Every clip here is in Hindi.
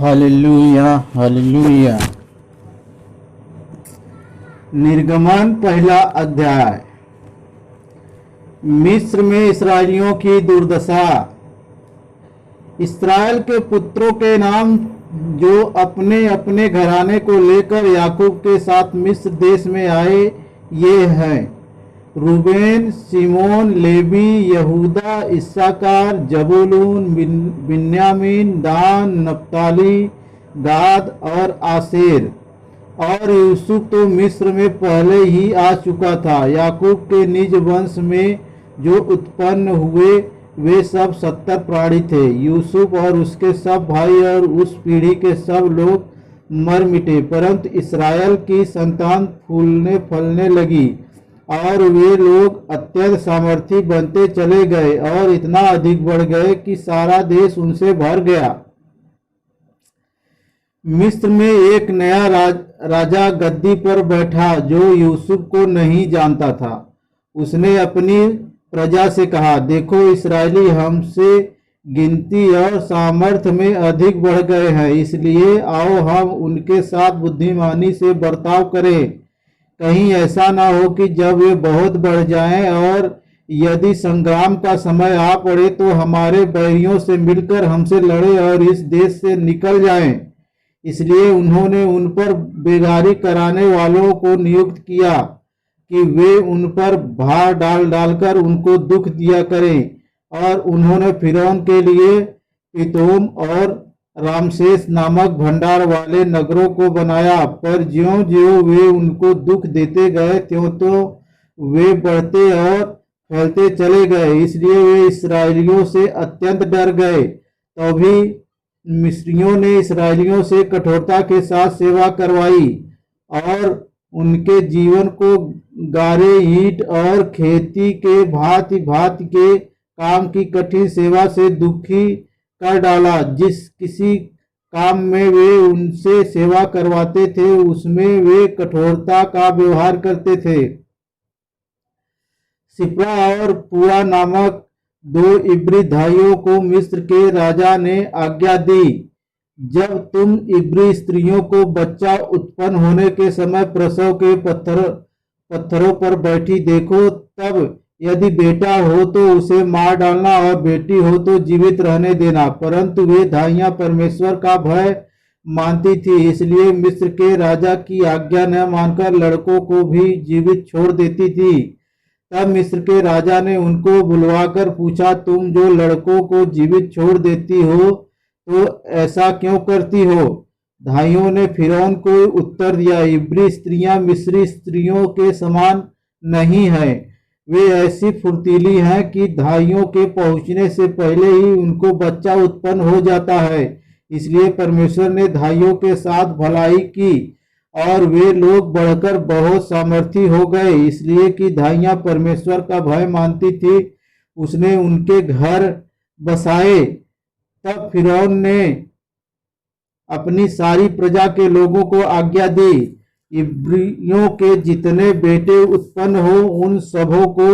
Hallelujah hallelujah. निर्गमन पहला अध्याय। मिस्र में इस्राएलियों की दुर्दशा। इस्राएल के पुत्रों के नाम जो अपने अपने घराने को लेकर याकूब के साथ मिस्र देश में आए ये हैं: रूबेन, शिमोन, लेवी, यहूदा, इस्साकार, जबूलून, बिन्यामीन, दान, नप्ताली, गाद और आसेर। और यूसुफ तो मिस्र में पहले ही आ चुका था। याकूब के निज वंश में जो उत्पन्न हुए वे सब 70 प्राणी थे। यूसुफ और उसके सब भाई और उस पीढ़ी के सब लोग मर मिटे, परंतु इस्राएल की संतान फूलने फलने लगी और वे लोग अत्यंत सामर्थी बनते चले गए और इतना अधिक बढ़ गए कि सारा देश उनसे भर गया। मिस्र में एक नया राजा गद्दी पर बैठा जो यूसुफ को नहीं जानता था। उसने अपनी प्रजा से कहा, देखो, इस्राएली हमसे गिनती और सामर्थ्य में अधिक बढ़ गए हैं, इसलिए आओ हम उनके साथ बुद्धिमानी से बर्ताव करें। कहीं ऐसा ना हो कि जब वे बहुत बढ़ जाएं और यदि संग्राम का समय आ पड़े तो हमारे बैरियों से मिलकर हमसे लड़े और इस देश से निकल जाएं। इसलिए उन्होंने उन पर बेगारी कराने वालों को नियुक्त किया कि वे उन पर भार डाल डालकर उनको दुख दिया करें। और उन्होंने फिरौन के लिए पितोम और रामसेस नामक भंडार वाले नगरों को बनाया, पर ज्यों ज्यों वे उनको दुख देते गए त्यों तो वे बढ़ते और फैलते चले गए। इसलिए वे इस्राएलियों से अत्यंत डर गए। तो भी मिस्रियों ने इस्राएलियों से कठोरता के साथ सेवा करवाई और उनके जीवन को गारे, ईंट और खेती के भांति भांति के काम की कठिन सेवा से दुखी कर डाला। जिस किसी काम में वे उनसे सेवा करवाते थे उसमें वे कठोरता का व्यवहार करते थे। सिप्रा और पुआ नामक 2 इब्री भाइयों को मिस्र के राजा ने आज्ञा दी, जब तुम इब्री स्त्रियों को बच्चा उत्पन्न होने के समय प्रसव के पत्थरों पर बैठी देखो, तब यदि बेटा हो तो उसे मार डालना और बेटी हो तो जीवित रहने देना। परंतु वे दाइयां परमेश्वर का भय मानती थी, इसलिए मिस्र के राजा की आज्ञा न मानकर लड़कों को भी जीवित छोड़ देती थी। तब मिस्र के राजा ने उनको बुलवाकर पूछा, तुम जो लड़कों को जीवित छोड़ देती हो तो ऐसा क्यों करती हो? धाइयों ने फिरौन को उत्तर दिया, इब्री स्त्रियां मिस्री स्त्रियों के समान नहीं हैं। वे ऐसी फुर्तीली हैं कि धाइयों के पहुंचने से पहले ही उनको बच्चा उत्पन्न हो जाता है। इसलिए परमेश्वर ने धाइयों के साथ भलाई की और वे लोग बढ़कर बहुत सामर्थी हो गए। इसलिए कि धाइयां परमेश्वर का भय मानती थी, उसने उनके घर बसाए। तब फिरौन ने अपनी सारी प्रजा के लोगों को आज्ञा दी, इब्रियों के जितने बेटे उत्पन्न हो उन सबों को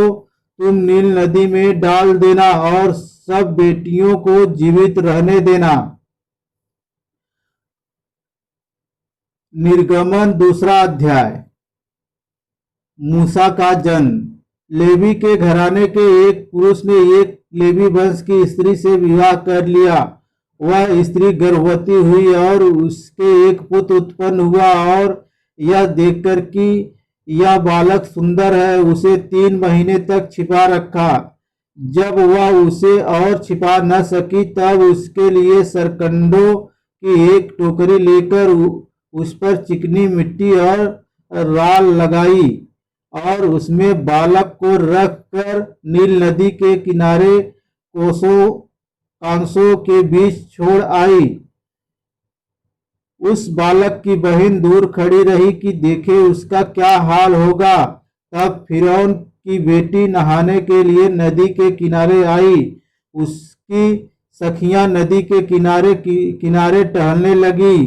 तुम नील नदी में डाल देना और सब बेटियों को जीवित रहने देना। निर्गमन दूसरा अध्याय। मूसा का जन्म। लेवी के घराने के एक पुरुष ने एक लेवी वंश की स्त्री से विवाह कर लिया। वह स्त्री गर्भवती हुई और उसके एक पुत्र उत्पन्न हुआ और यह देखकर कि यह बालक सुंदर है उसे 3 महीने तक छिपा रखा। जब वह उसे और छिपा न सकी तब उसके लिए सरकंडों की एक टोकरी लेकर उस पर चिकनी मिट्टी और राल लगाई और उसमें बालक को रखकर नील नदी के किनारे कांसों के बीच छोड़ आई। उस बालक की बहन दूर खड़ी रही कि देखे उसका क्या हाल होगा। तब फिरौन की बेटी नहाने के लिए नदी के किनारे आई। उसकी सखियां नदी के किनारे टहलने लगी।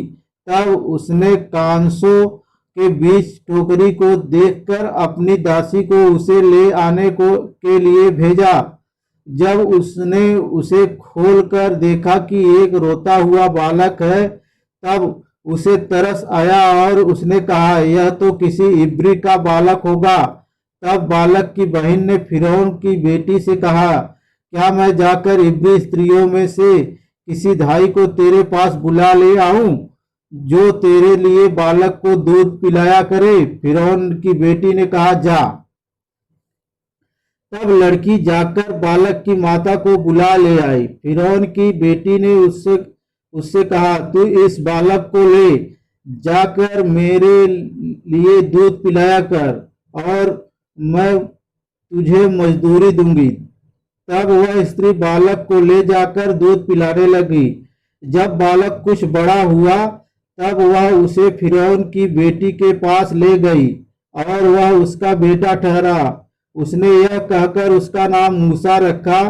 तब उसने कांसों के बीच टोकरी को देखकर अपनी दासी को उसे ले आने के लिए भेजा। जब उसने उसे खोलकर देखा कि एक रोता हुआ बालक है तब उसे तरस आया और उसने कहा, यह तो किसी इब्री का बालक होगा। तब बालक की बहन ने फिरौन की बेटी से कहा, क्या मैं जाकर इब्री स्त्रियों में से किसी धाई को तेरे पास बुला ले आऊं, जो तेरे लिए बालक को दूध पिलाया करे? फिरौन की बेटी ने कहा, जा। तब लड़की जाकर बालक की माता को बुला ले आई। फिरौन की बेटी ने उससे उससे कहा, तू इस बालक को ले जाकर मेरे लिए दूध पिलाया कर, और मैं तुझे मजदूरी दूंगी। तब वह स्त्री बालक को ले जाकर दूध पिलाने लगी। जब बालक कुछ बड़ा हुआ तब वह उसे फिरौन की बेटी के पास ले गई और वह उसका बेटा ठहरा। उसने यह कहकर उसका नाम मूसा रखा,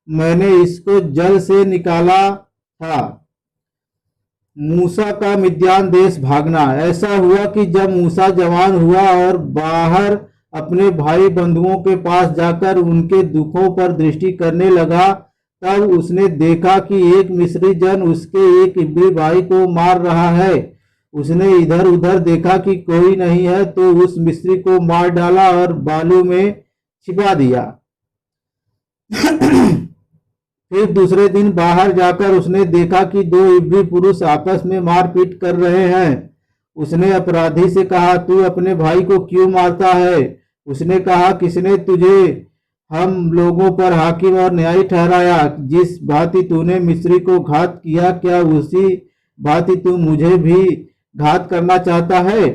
मैंने इसको जल से निकाला था। मूसा का मिद्यान देश भागना। ऐसा हुआ कि जब मूसा जवान हुआ और बाहर अपने भाई बंधुओं के पास जाकर उनके दुखों पर दृष्टि करने लगा, तब उसने देखा कि एक मिस्री जन उसके एक इब्री भाई को मार रहा है। उसने इधर उधर देखा कि कोई नहीं है, तो उस मिस्री को मार डाला और बालू में छिपा दिया। फिर दूसरे दिन बाहर जाकर उसने देखा कि दो इब्री पुरुष आपस में मारपीट कर रहे हैं। उसने अपराधी से कहा, तू अपने भाई को क्यों मारता है? उसने कहा, किसने तुझे हम लोगों पर हाकिम और न्यायी ठहराया? जिस भांति तूने मिस्री को घात किया, क्या उसी भांति तू मुझे भी घात करना चाहता है?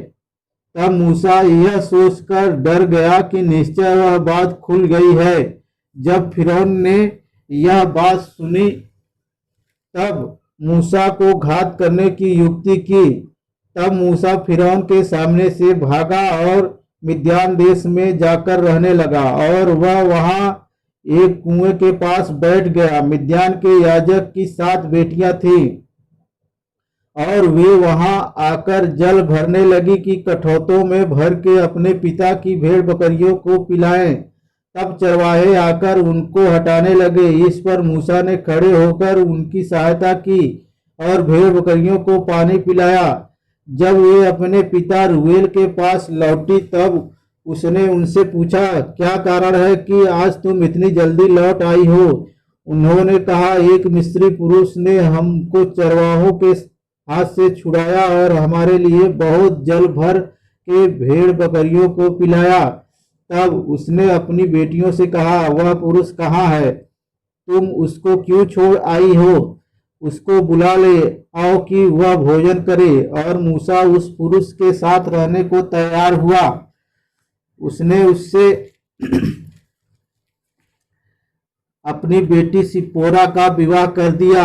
तब मूसा यह सोचकर डर गया कि निश्चय वह बात खुल गई है। जब फिरौन ने यह बात सुनी तब मूसा को घात करने की युक्ति की। तब मूसा फिरौन के सामने से भागा और मिद्यान देश में जाकर रहने लगा, और वह वहां एक कुएं के पास बैठ गया। मिद्यान के याजक की 7 बेटियां थीं, और वे वहां आकर जल भरने लगी कि कठौतों में भर के अपने पिता की भेड़ बकरियों को पिलाएं। तब चरवाहे आकर उनको हटाने लगे। इस पर मूसा ने खड़े होकर उनकी सहायता की और भेड़ बकरियों को पानी पिलाया। जब वे अपने पिता रूबेन के पास लौटी तब उसने उनसे पूछा, क्या कारण है कि आज तुम इतनी जल्दी लौट आई हो? उन्होंने कहा, एक मिस्री पुरुष ने हमको चरवाहों के हाथ से छुड़ाया और हमारे लिए बहुत जल भर के भेड़ बकरियों को पिलाया। तब उसने अपनी बेटियों से कहा, वह पुरुष कहाँ है? तुम उसको क्यों छोड़ आई हो? उसको बुला ले आओ कि वह भोजन करे। और मूसा उस पुरुष के साथ रहने को तैयार हुआ। उसने उससे अपनी बेटी सिप्पोरा का विवाह कर दिया।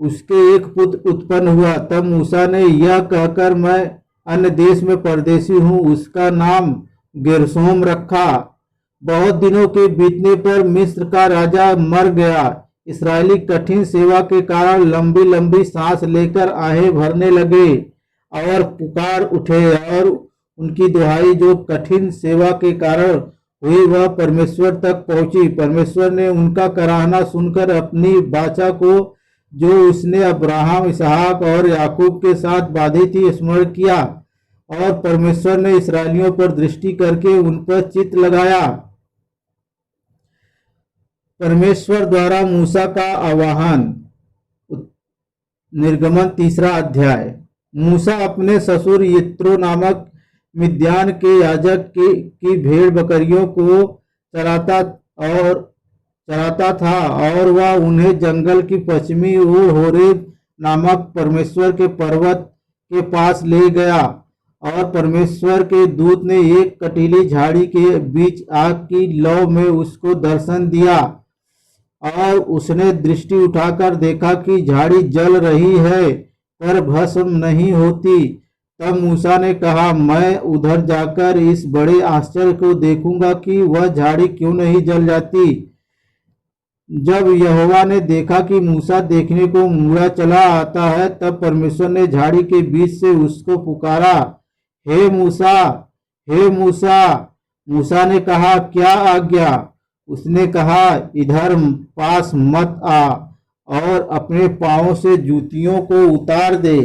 उसके एक पुत्र उत्पन्न हुआ। तब मूसा ने यह कहकर, मैं अन्य देश में परदेशी हूँ, उसका नाम गेरशोम रखा। बहुत दिनों के बीतने पर मिस्र का राजा मर गया। इसराइली कठिन सेवा के कारण लंबी लंबी सांस लेकर आहें भरने लगे और पुकार उठे, और उनकी दुहाई जो कठिन सेवा के कारण हुई वह परमेश्वर तक पहुंची। परमेश्वर ने उनका कराहना सुनकर अपनी वाचा को जो उसने अब्राहम, इसहाक और याकूब के साथ बांधी थी स्मरण किया, और परमेश्वर ने इसराइलियों पर दृष्टि करके उन पर चित्त लगाया। परमेश्वर द्वारा मूसा का आह्वान। निर्गमन 3 अध्याय। मूसा अपने ससुर यित्रो नामक मिद्यान के याजक की भेड़ बकरियों को चराता था, और वह उन्हें जंगल की पश्चिमी ओर होरेब नामक परमेश्वर के पर्वत के पास ले गया। और परमेश्वर के दूत ने एक कटीली झाड़ी के बीच आग की लौ में उसको दर्शन दिया, और उसने दृष्टि उठाकर देखा कि झाड़ी जल रही है पर भस्म नहीं होती। तब मूसा ने कहा, मैं उधर जाकर इस बड़े आश्चर्य को देखूंगा कि वह झाड़ी क्यों नहीं जल जाती। जब यहोवा ने देखा कि मूसा देखने को मुड़ा चला आता है, तब परमेश्वर ने झाड़ी के बीच से उसको पुकारा, हे मूसा, हे मूसा। मूसा ने कहा, क्या आज्ञा? उसने कहा, इधर पास मत आ और अपने पांवों से जूतियों को उतार दे,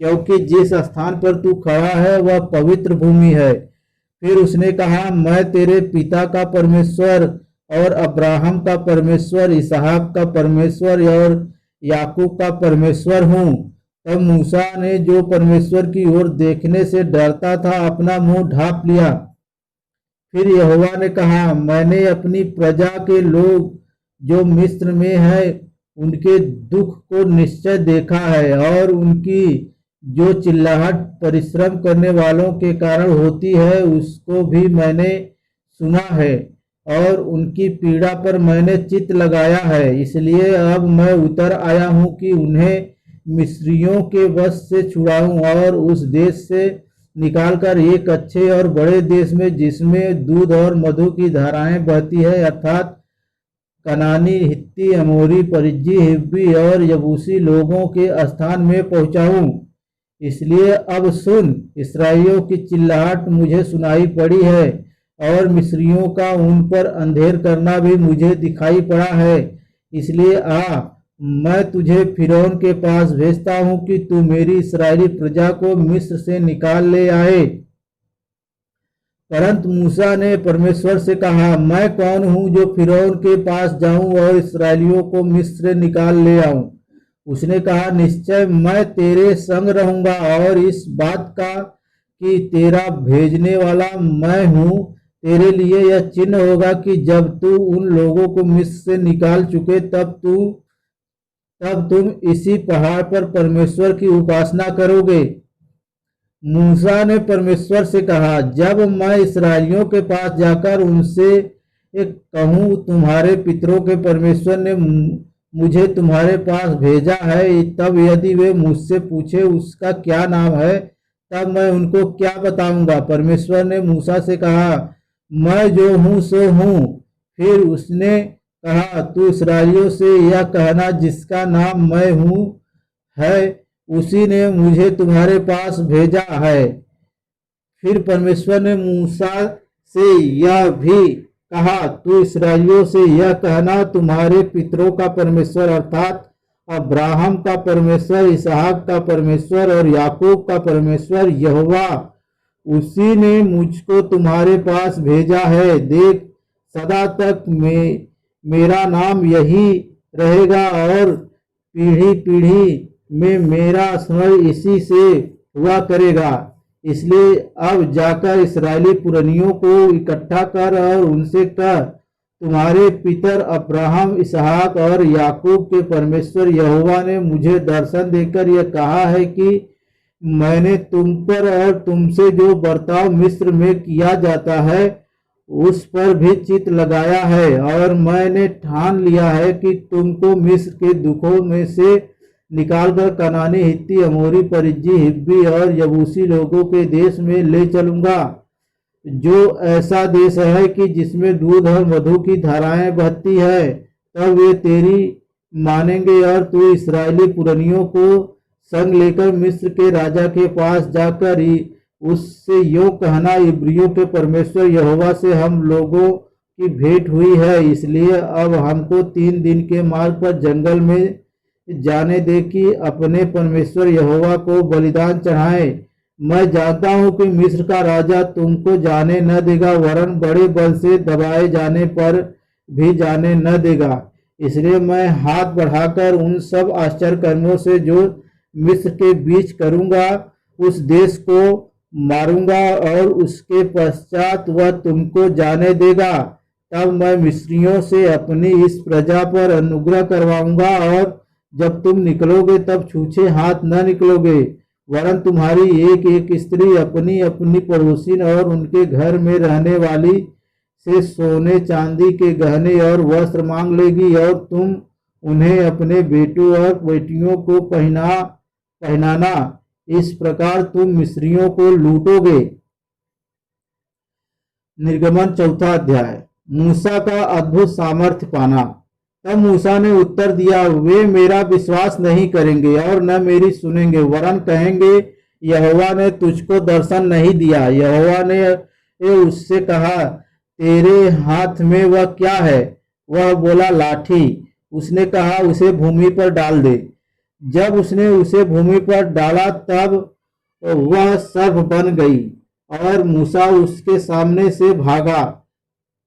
क्योंकि जिस स्थान पर तू खड़ा है वह पवित्र भूमि है। फिर उसने कहा, मैं तेरे पिता का परमेश्वर और अब्राहम का परमेश्वर, इसहाक का परमेश्वर और याकूब का परमेश्वर हूँ। तब मूसा ने, जो परमेश्वर की ओर देखने से डरता था, अपना मुंह ढांप लिया। फिर यहोवा ने कहा, मैंने अपनी प्रजा के लोग जो मिस्र में है उनके दुख को निश्चय देखा है, और उनकी जो चिल्लाहट परिश्रम करने वालों के कारण होती है उसको भी मैंने सुना है, और उनकी पीड़ा पर मैंने चित्त लगाया है। इसलिए अब मैं उतर आया हूँ कि उन्हें मिस्रियों के वश से छुड़ाऊं और उस देश से निकालकर एक अच्छे और बड़े देश में, जिसमें दूध और मधु की धाराएं बहती है, अर्थात कनानी, हित्ती, अमोरी, परिज्जी, हिब्बी और यबूसी लोगों के स्थान में पहुंचाऊं। इसलिए अब सुन, इस्राएलियों की चिल्लाहट मुझे सुनाई पड़ी है, और मिस्रियों का उन पर अंधेर करना भी मुझे दिखाई पड़ा है। इसलिए आ, मैं तुझे फिरौन के पास भेजता हूँ कि तू मेरी इस्राएली प्रजा को मिस्र से निकाल ले आए। परंतु मूसा ने परमेश्वर से कहा, मैं कौन हूँ जो फिरौन के पास जाऊं और इस्राएलियों को मिस्र से निकाल ले आऊं। उसने कहा, निश्चय मैं तेरे संग रहूंगा, और इस बात का कि तेरा भेजने वाला मैं हूँ तेरे लिए यह चिन्ह होगा कि जब तू उन लोगों को मिस्र से निकाल चुके तब तुम इसी पहाड़ पर परमेश्वर की उपासना करोगे। मूसा ने परमेश्वर से कहा, जब मैं इस्राएलियों के पास जाकर उनसे एक कहूँ, तुम्हारे पितरों के परमेश्वर ने मुझे तुम्हारे पास भेजा है, तब यदि वे मुझसे पूछे उसका क्या नाम है, तब मैं उनको क्या बताऊंगा। परमेश्वर ने मूसा से कहा, मैं जो हूँ सो हूँ। फिर उसने कहा, तू इस्राएलियों से यह कहना, जिसका नाम मैं हूँ है, उसी ने मुझे तुम्हारे पास भेजा है। फिर परमेश्वर ने मूसा से यह भी कहा, तू इस्राएलियों से यह कहना, तुम्हारे पितरों का परमेश्वर अर्थात अब्राहम का परमेश्वर, इसहाक का परमेश्वर और याकूब का परमेश्वर यहोवा, उसी ने मुझको तुम्हारे पास भेजा है। देख, सदा तक मेरा नाम यही रहेगा, और पीढ़ी पीढ़ी में मेरा स्मरण इसी से हुआ करेगा। इसलिए अब जाकर इस्राएली पुरनियों को इकट्ठा कर और उनसे कह, तुम्हारे पितर अब्राहम, इसहाक और याकूब के परमेश्वर यहोवा ने मुझे दर्शन देकर यह कहा है कि मैंने तुम पर और तुमसे जो बर्ताव मिस्र में किया जाता है उस पर भी चित्त लगाया है, और मैंने ठान लिया है कि तुमको मिस्र के दुखों में से निकालकर कनानी, हित्ती, अमोरी, परिज्जी, हिब्बी और यबूसी लोगों के देश में ले चलूंगा, जो ऐसा देश है कि जिसमें दूध और मधु की धाराएं बहती है। तब वे तेरी मानेंगे, और तू इस्राएली पुरनियों को संग लेकर मिस्र के राजा के पास जाकर उससे यो कहना, इब्रियों के परमेश्वर यहोवा से हम लोगों की भेंट हुई है, इसलिए अब हमको 3 दिन के मार्ग पर जंगल में जाने दे कि अपने परमेश्वर यहोवा को बलिदान चढ़ाएं। मैं जानता हूं कि मिस्र का राजा तुमको जाने न देगा, वरन बड़े बल से दबाए जाने पर भी जाने न देगा। इसलिए मैं हाथ बढ़ाकर उन सब आश्चर्य कर्मों से जो मिस्र के बीच करूंगा उस देश को मारूंगा, और उसके पश्चात वह तुमको जाने देगा। तब मैं मिस्रियों से अपनी इस प्रजा पर अनुग्रह करवाऊंगा, और जब तुम निकलोगे तब छूछे हाथ न निकलोगे, वरन तुम्हारी एक एक स्त्री अपनी अपनी पड़ोसी और उनके घर में रहने वाली से सोने चांदी के गहने और वस्त्र मांग लेगी, और तुम उन्हें अपने बेटों और बेटियों को पहनाना। इस प्रकार तुम मिस्रियों को लूटोगे। निर्गमन 4 अध्याय। मूसा का अद्भुत सामर्थ्य पाना। तब मूसा ने उत्तर दिया, वे मेरा विश्वास नहीं करेंगे और न मेरी सुनेंगे, वरन कहेंगे, यहोवा ने तुझको दर्शन नहीं दिया। यहोवा ने उससे कहा, तेरे हाथ में वह क्या है? वह बोला, लाठी। उसने कहा, उसे भूमि पर डाल दे। जब उसने उसे भूमि पर डाला तब वह सर्प बन गई और मूसा उसके सामने से भागा।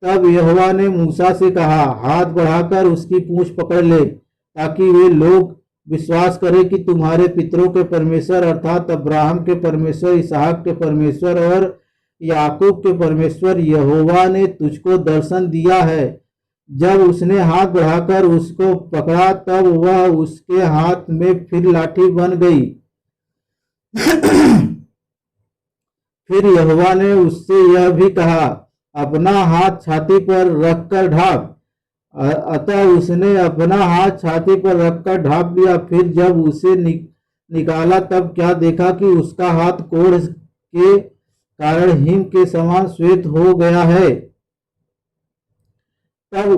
तब यहोवा ने मूसा से कहा, हाथ बढ़ाकर उसकी पूंछ पकड़ ले, ताकि वे लोग विश्वास करें कि तुम्हारे पितरों के परमेश्वर अर्थात अब्राहम के परमेश्वर, इसहाक के परमेश्वर और याकूब के परमेश्वर यहोवा ने तुझको दर्शन दिया है। जब उसने हाथ बढ़ाकर उसको पकड़ा तब वह उसके हाथ में फिर लाठी बन गई। फिर यहोवा ने उससे यह भी कहा, अपना हाथ छाती पर रखकर ढांप। अतः उसने अपना हाथ छाती पर रखकर ढांप लिया। फिर जब उसे निकाला तब क्या देखा कि उसका हाथ कोढ़ के कारण हिम के समान श्वेत हो गया है। तब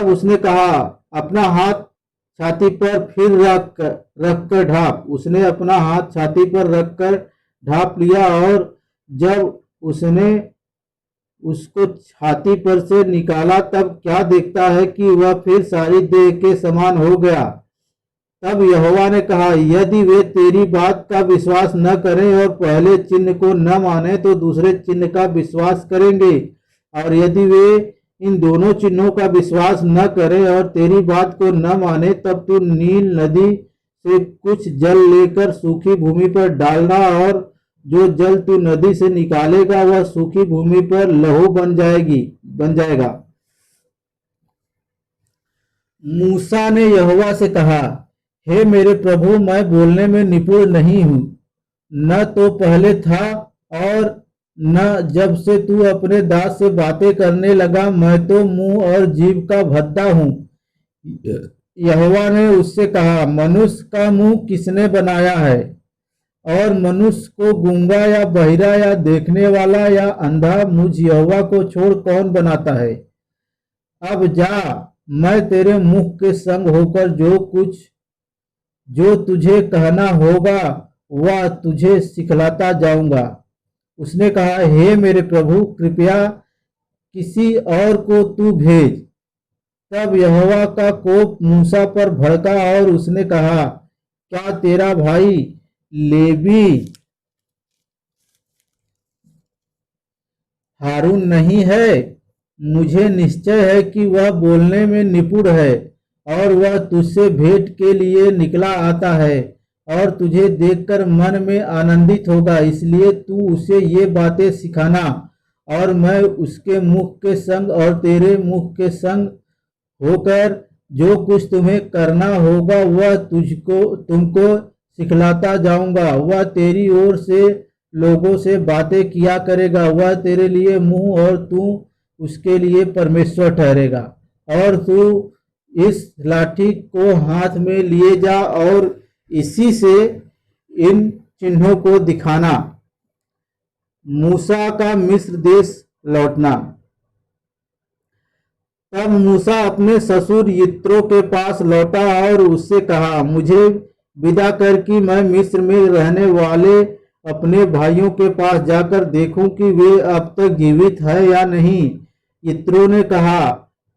उसने कहा, अपना हाथ छाती पर फिर रखकर ढांप। उसने अपना हाथ छाती पर रखकर ढांप लिया और जब उसने उसको छाती पर से निकाला तब क्या देखता है कि वह फिर सारी देह के समान हो गया। तब यहोवा ने कहा, यदि वे तेरी बात का विश्वास न करें और पहले चिन्ह को न माने तो दूसरे चिन्ह का विश्वास करेंगे। और यदि वे इन दोनों चिन्हों का विश्वास न करें और तेरी बात को न माने तब तू नील नदी से कुछ जल लेकर सूखी भूमि पर डालना और जो जल तू नदी से निकालेगा वह सूखी भूमि पर लहू बन जाएगा। मूसा ने यहोवा से कहा, हे मेरे प्रभु, मैं बोलने में निपुण नहीं हूं, न तो पहले था और न जब से तू अपने दास से बातें करने लगा। मैं तो मुंह और जीभ का भद्दा हूं। यहोवा ने उससे कहा, मनुष्य का मुंह किसने बनाया है और मनुष्य को गूंगा या बहिरा या देखने वाला या अंधा मुझ यहोवा को छोड़ कौन बनाता है। अब जा, मैं तेरे मुख के संग होकर जो तुझे कहना होगा वह तुझे सिखलाता जाऊंगा। उसने कहा, हे मेरे प्रभु, कृपया किसी और को तू भेज। तब यहोवा का कोप मूसा पर भड़का और उसने कहा, क्या तेरा भाई लेवी हारून नहीं है? मुझे निश्चय है कि वह बोलने में निपुण है और वह तुझसे भेंट के लिए निकला आता है और तुझे देखकर मन में आनंदित होगा। इसलिए तू उसे ये बातें सिखाना और मैं उसके मुख के संग और तेरे मुख के संग होकर जो कुछ तुम्हें करना होगा वह तुमको सिखलाता जाऊंगा। वह तेरी ओर से लोगों से बातें किया करेगा। वह तेरे लिए मुंह और तू उसके लिए परमेश्वर ठहरेगा। और तू इस लाठी को हाथ में लिए जा और इसी से इन चिन्हों को दिखाना। मूसा का मिस्र देश लौटना। तब मूसा अपने ससुर यित्रो के पास लौटा और उससे कहा, मुझे विदा कर कि मैं मिस्र में रहने वाले अपने भाइयों के पास जाकर देखूं कि वे अब तक जीवित है या नहीं। यित्रो ने कहा,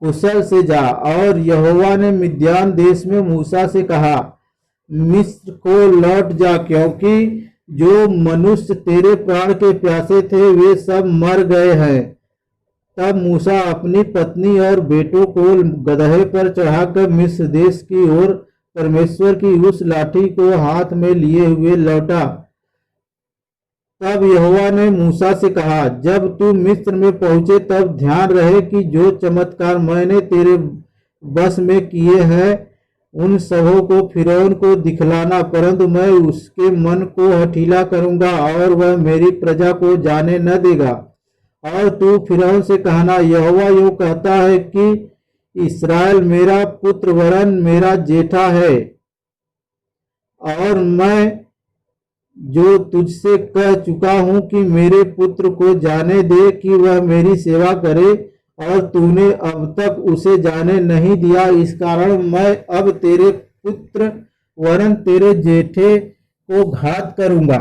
कुशल से जा। और यहोवा ने मिद्यान देश में मूसा से कहा, मिस्र को लौट जा, क्योंकि जो मनुष्य तेरे प्राण के प्यासे थे वे सब मर गए हैं। तब मूसा अपनी पत्नी और बेटों को गदहे पर चढ़ाकर मिस्र देश की ओर परमेश्वर की उस लाठी को हाथ में लिए हुए लौटा। तब यहोवा ने मूसा से कहा, जब तू मिस्र में पहुंचे तब ध्यान रहे कि जो चमत्कार मैंने तेरे बस में किए हैं उन सबों को फिरौन को दिखलाना, परंतु मैं उसके मन को हठीला करूंगा और वह मेरी प्रजा को जाने न देगा। और तू फिरौन से कहना, यहोवा यूं कहता है कि इस्राएल मेरा पुत्र वरन मेरा जेठा है, और मैं जो तुझसे कह चुका हूं कि मेरे पुत्र को जाने दे कि वह मेरी सेवा करे, और तूने अब तक उसे जाने नहीं दिया। इस कारण मैं अब तेरे पुत्र वरन तेरे जेठे को घात करूंगा।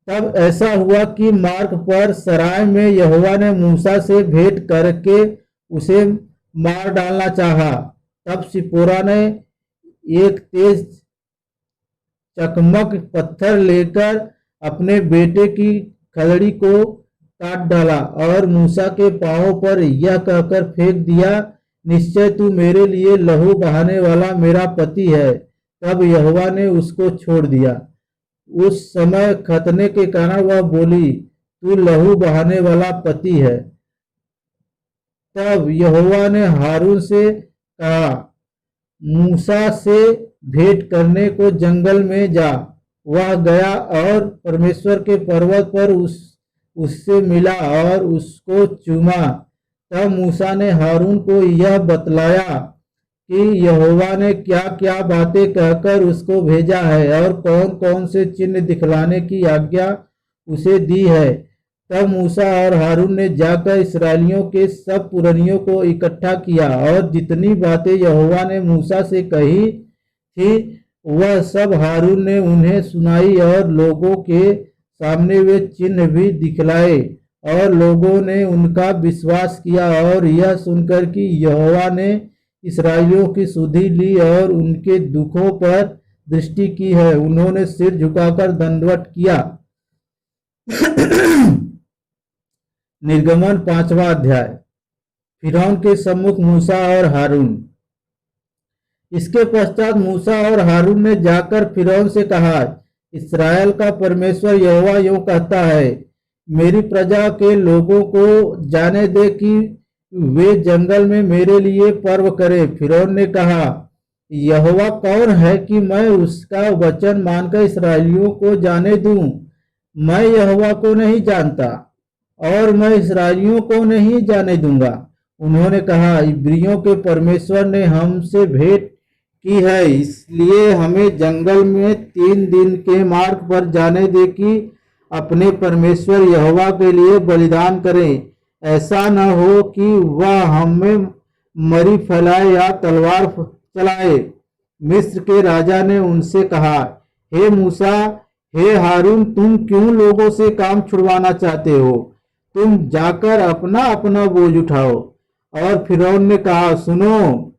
तब ऐसा हुआ कि मार्ग पर सराय में यहोवा ने मूसा से भेंट करके उसे मार डालना चाहा, तब सिपोरा ने एक तेज चकमक पत्थर लेकर अपने बेटे की खलड़ी को काट डाला और मूसा के पांवों पर यह कहकर फेंक दिया, निश्चय तू मेरे लिए लहू बहाने वाला मेरा पति है। तब यहोवा ने उसको छोड़ दिया। उस समय खतने के कारण वह बोली, तू लहू बहाने वाला पति है। तब यहोवा ने हारून से कहा, मूसा से भेंट करने को जंगल में जा। वह गया और परमेश्वर के पर्वत पर उससे मिला और उसको चूमा। तब मूसा ने हारून को यह बतलाया कि यहोवा ने क्या क्या बातें कहकर उसको भेजा है और कौन कौन से चिन्ह दिखलाने की आज्ञा उसे दी है। तब मूसा और हारून ने जाकर इस्राएलियों के सब पुरनियों को इकट्ठा किया और जितनी बातें यहोवा ने मूसा से कही थी वह सब हारून ने उन्हें सुनाई और लोगों के सामने वे चिन्ह भी दिखलाए और लोगों ने उनका विश्वास किया। और यह सुनकर कि यहोवा ने इस्राएलियों की सुधि ली और उनके दुखों पर दृष्टि की है, उन्होंने सिर झुकाकर दंडवत किया। निर्गमन 5वां अध्याय। फिरौन के सम्मुख मूसा और हारून। इसके पश्चात मूसा और हारून ने जाकर फिरौन से कहा, इस्राएल का परमेश्वर यहोवा यूं कहता है, मेरी प्रजा के लोगों को जाने दे कि वे जंगल में मेरे लिए पर्व करें। फिरौन ने कहा, यहोवा कौन है कि मैं उसका वचन मानकर इस्राएलियों को जाने दूं? मैं यहोवा को नहीं जानता और मैं इस्राएलियों को नहीं जाने दूंगा। उन्होंने कहा, इब्रियों के परमेश्वर ने हमसे भेंट की है, इसलिए हमें जंगल में 3 दिन के मार्ग पर जाने दे कि अपने परमेश्वर यहोवा के लिए बलिदान करें। ऐसा न हो कि वह हमें मरी फैलाए या तलवार चलाए। मिस्र के राजा ने उनसे कहा, हे मूसा, हे हारून, तुम क्यों लोगों से काम छुड़वाना चाहते हो? तुम जाकर अपना अपना बोझ उठाओ। और फिरौन ने कहा, सुनो,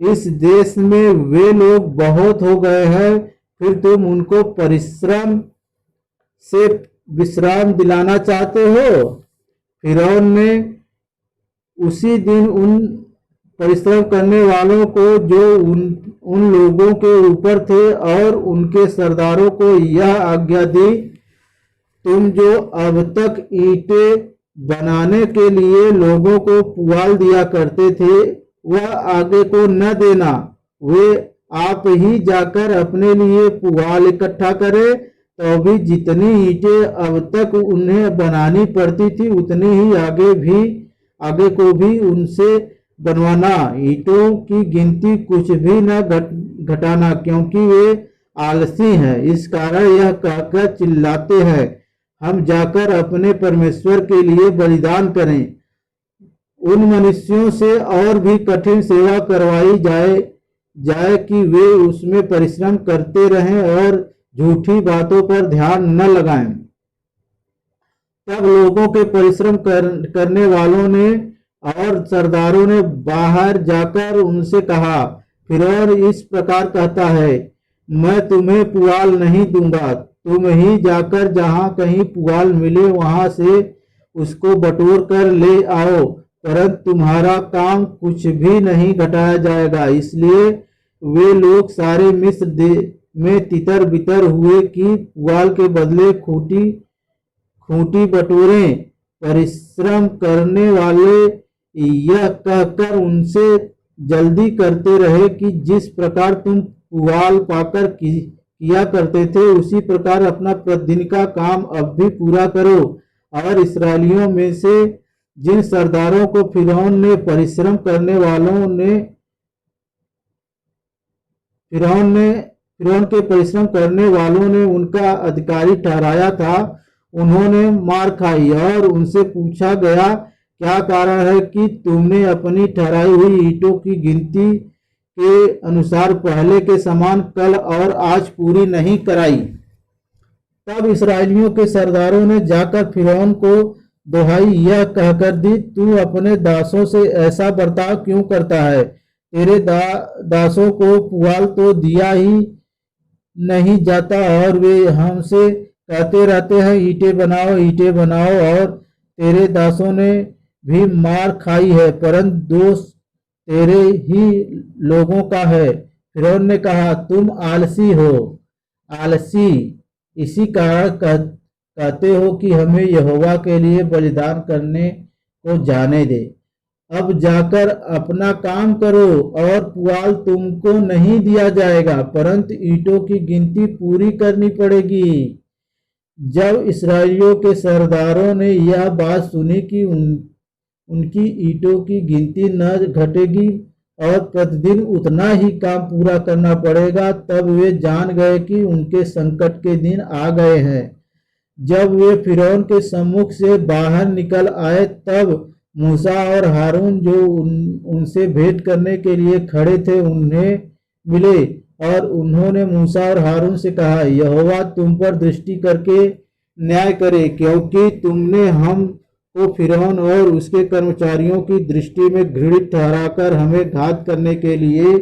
इस देश में वे लोग बहुत हो गए हैं, फिर तुम उनको परिश्रम से विश्राम दिलाना चाहते हो? फिरौन ने उसी दिन उन परिश्रम करने वालों को जो उन लोगों के ऊपर थे और उनके सरदारों को यह आज्ञा दी, तुम जो अब तक ईंटें बनाने के लिए लोगों को पुआल दिया करते थे वह आगे को न देना। वे आप ही जाकर अपने लिए पुआल इकट्ठा करें, तो भी जितनी ईंटें अब तक उन्हें बनानी पड़ती थी उतनी ही आगे को भी उनसे बनवाना। ईंटों की गिनती कुछ भी न घटाना, क्योंकि वे आलसी हैं। इस कारण यह कहकर चिल्लाते हैं, हम जाकर अपने परमेश्वर के लिए बलिदान करें। उन मनुष्यों से और भी कठिन सेवा करवाई जाए कि वे उसमें परिश्रम करते रहें और झूठी बातों पर ध्यान न लगाएं। तब लोगों के परिश्रम करने वालों ने और सरदारों ने बाहर जाकर उनसे कहा, फिरौन इस प्रकार कहता है, मैं तुम्हें पुआल नहीं दूंगा। तुम ही जाकर जहां कहीं पुआल मिले वहां से उसको बटोर कर ले आओ, परंतु तुम्हारा काम कुछ भी नहीं घटाया जाएगा। इसलिए वे लोग सारे मिस्र में तितर बितर हुए कि पुआल के बदले खूंटी बटोरें। परिश्रम करने वाले यह कहकर उनसे जल्दी करते रहे कि जिस प्रकार तुम पुआल पाकर किया करते थे उसी प्रकार अपना प्रतिदिन का काम अब भी पूरा करो। और इस्राएलियों में से जिन सरदारों को फिरौन के परिश्रम करने वालों ने उनका अधिकारी ठहराया था, उन्होंने मार खाई। और उनसे पूछा गया, क्या कारण है कि तुमने अपनी ठहराई हुई ईंटों की गिनती के अनुसार पहले के समान कल और आज पूरी नहीं कराई? तब इस्राएलियों के सरदारों ने जाकर फिरौन को दुहाई यह कहकर दी, तू अपने दासों से ऐसा बर्ताव क्यों करता है? तेरे दासों को पुआल तो दिया ही नहीं जाता और वे हमसे कहते रहते हैं ईंटें बनाओ, और तेरे दासों ने भी मार खाई है, परंतु दोष तेरे ही लोगों का है। फिरौन ने कहा, तुम आलसी हो, आलसी, इसी कारण कहते हो कि हमें यहोवा के लिए बलिदान करने को जाने दे। अब जाकर अपना काम करो, और पुआल तुमको नहीं दिया जाएगा, परंतु ईंटों की गिनती पूरी करनी पड़ेगी। जब इस्राएलियों के सरदारों ने यह बात सुनी कि उनकी ईंटों की गिनती न घटेगी और प्रतिदिन उतना ही काम पूरा करना पड़ेगा, तब वे जान गए कि उनके संकट के दिन आ गए हैं। जब वे फिरौन के सम्मुख से बाहर निकल आए, तब मूसा और हारून जो उनसे भेंट करने के लिए खड़े थे उन्हें मिले, और उन्होंने मूसा और हारून से कहा, यहोवा तुम पर दृष्टि करके न्याय करे, क्योंकि तुमने हम को फिरौन और उसके कर्मचारियों की दृष्टि में घृणित ठहराकर हमें घात करने के लिए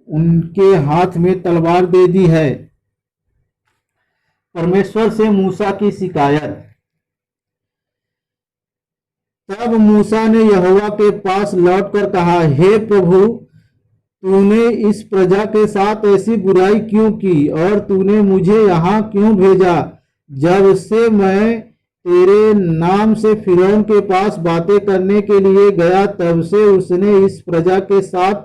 उनके हाथ में तलवार दे दी है। परमेश्वर से मूसा की शिकायत। तब मूसा ने यहोवा के पास लौटकर कहा, हे प्रभु, तूने इस प्रजा के साथ ऐसी बुराई क्यों की, और तूने मुझे यहाँ क्यों भेजा? जब से मैं तेरे नाम से फिरौन के पास बातें करने के लिए गया, तब से उसने इस प्रजा के साथ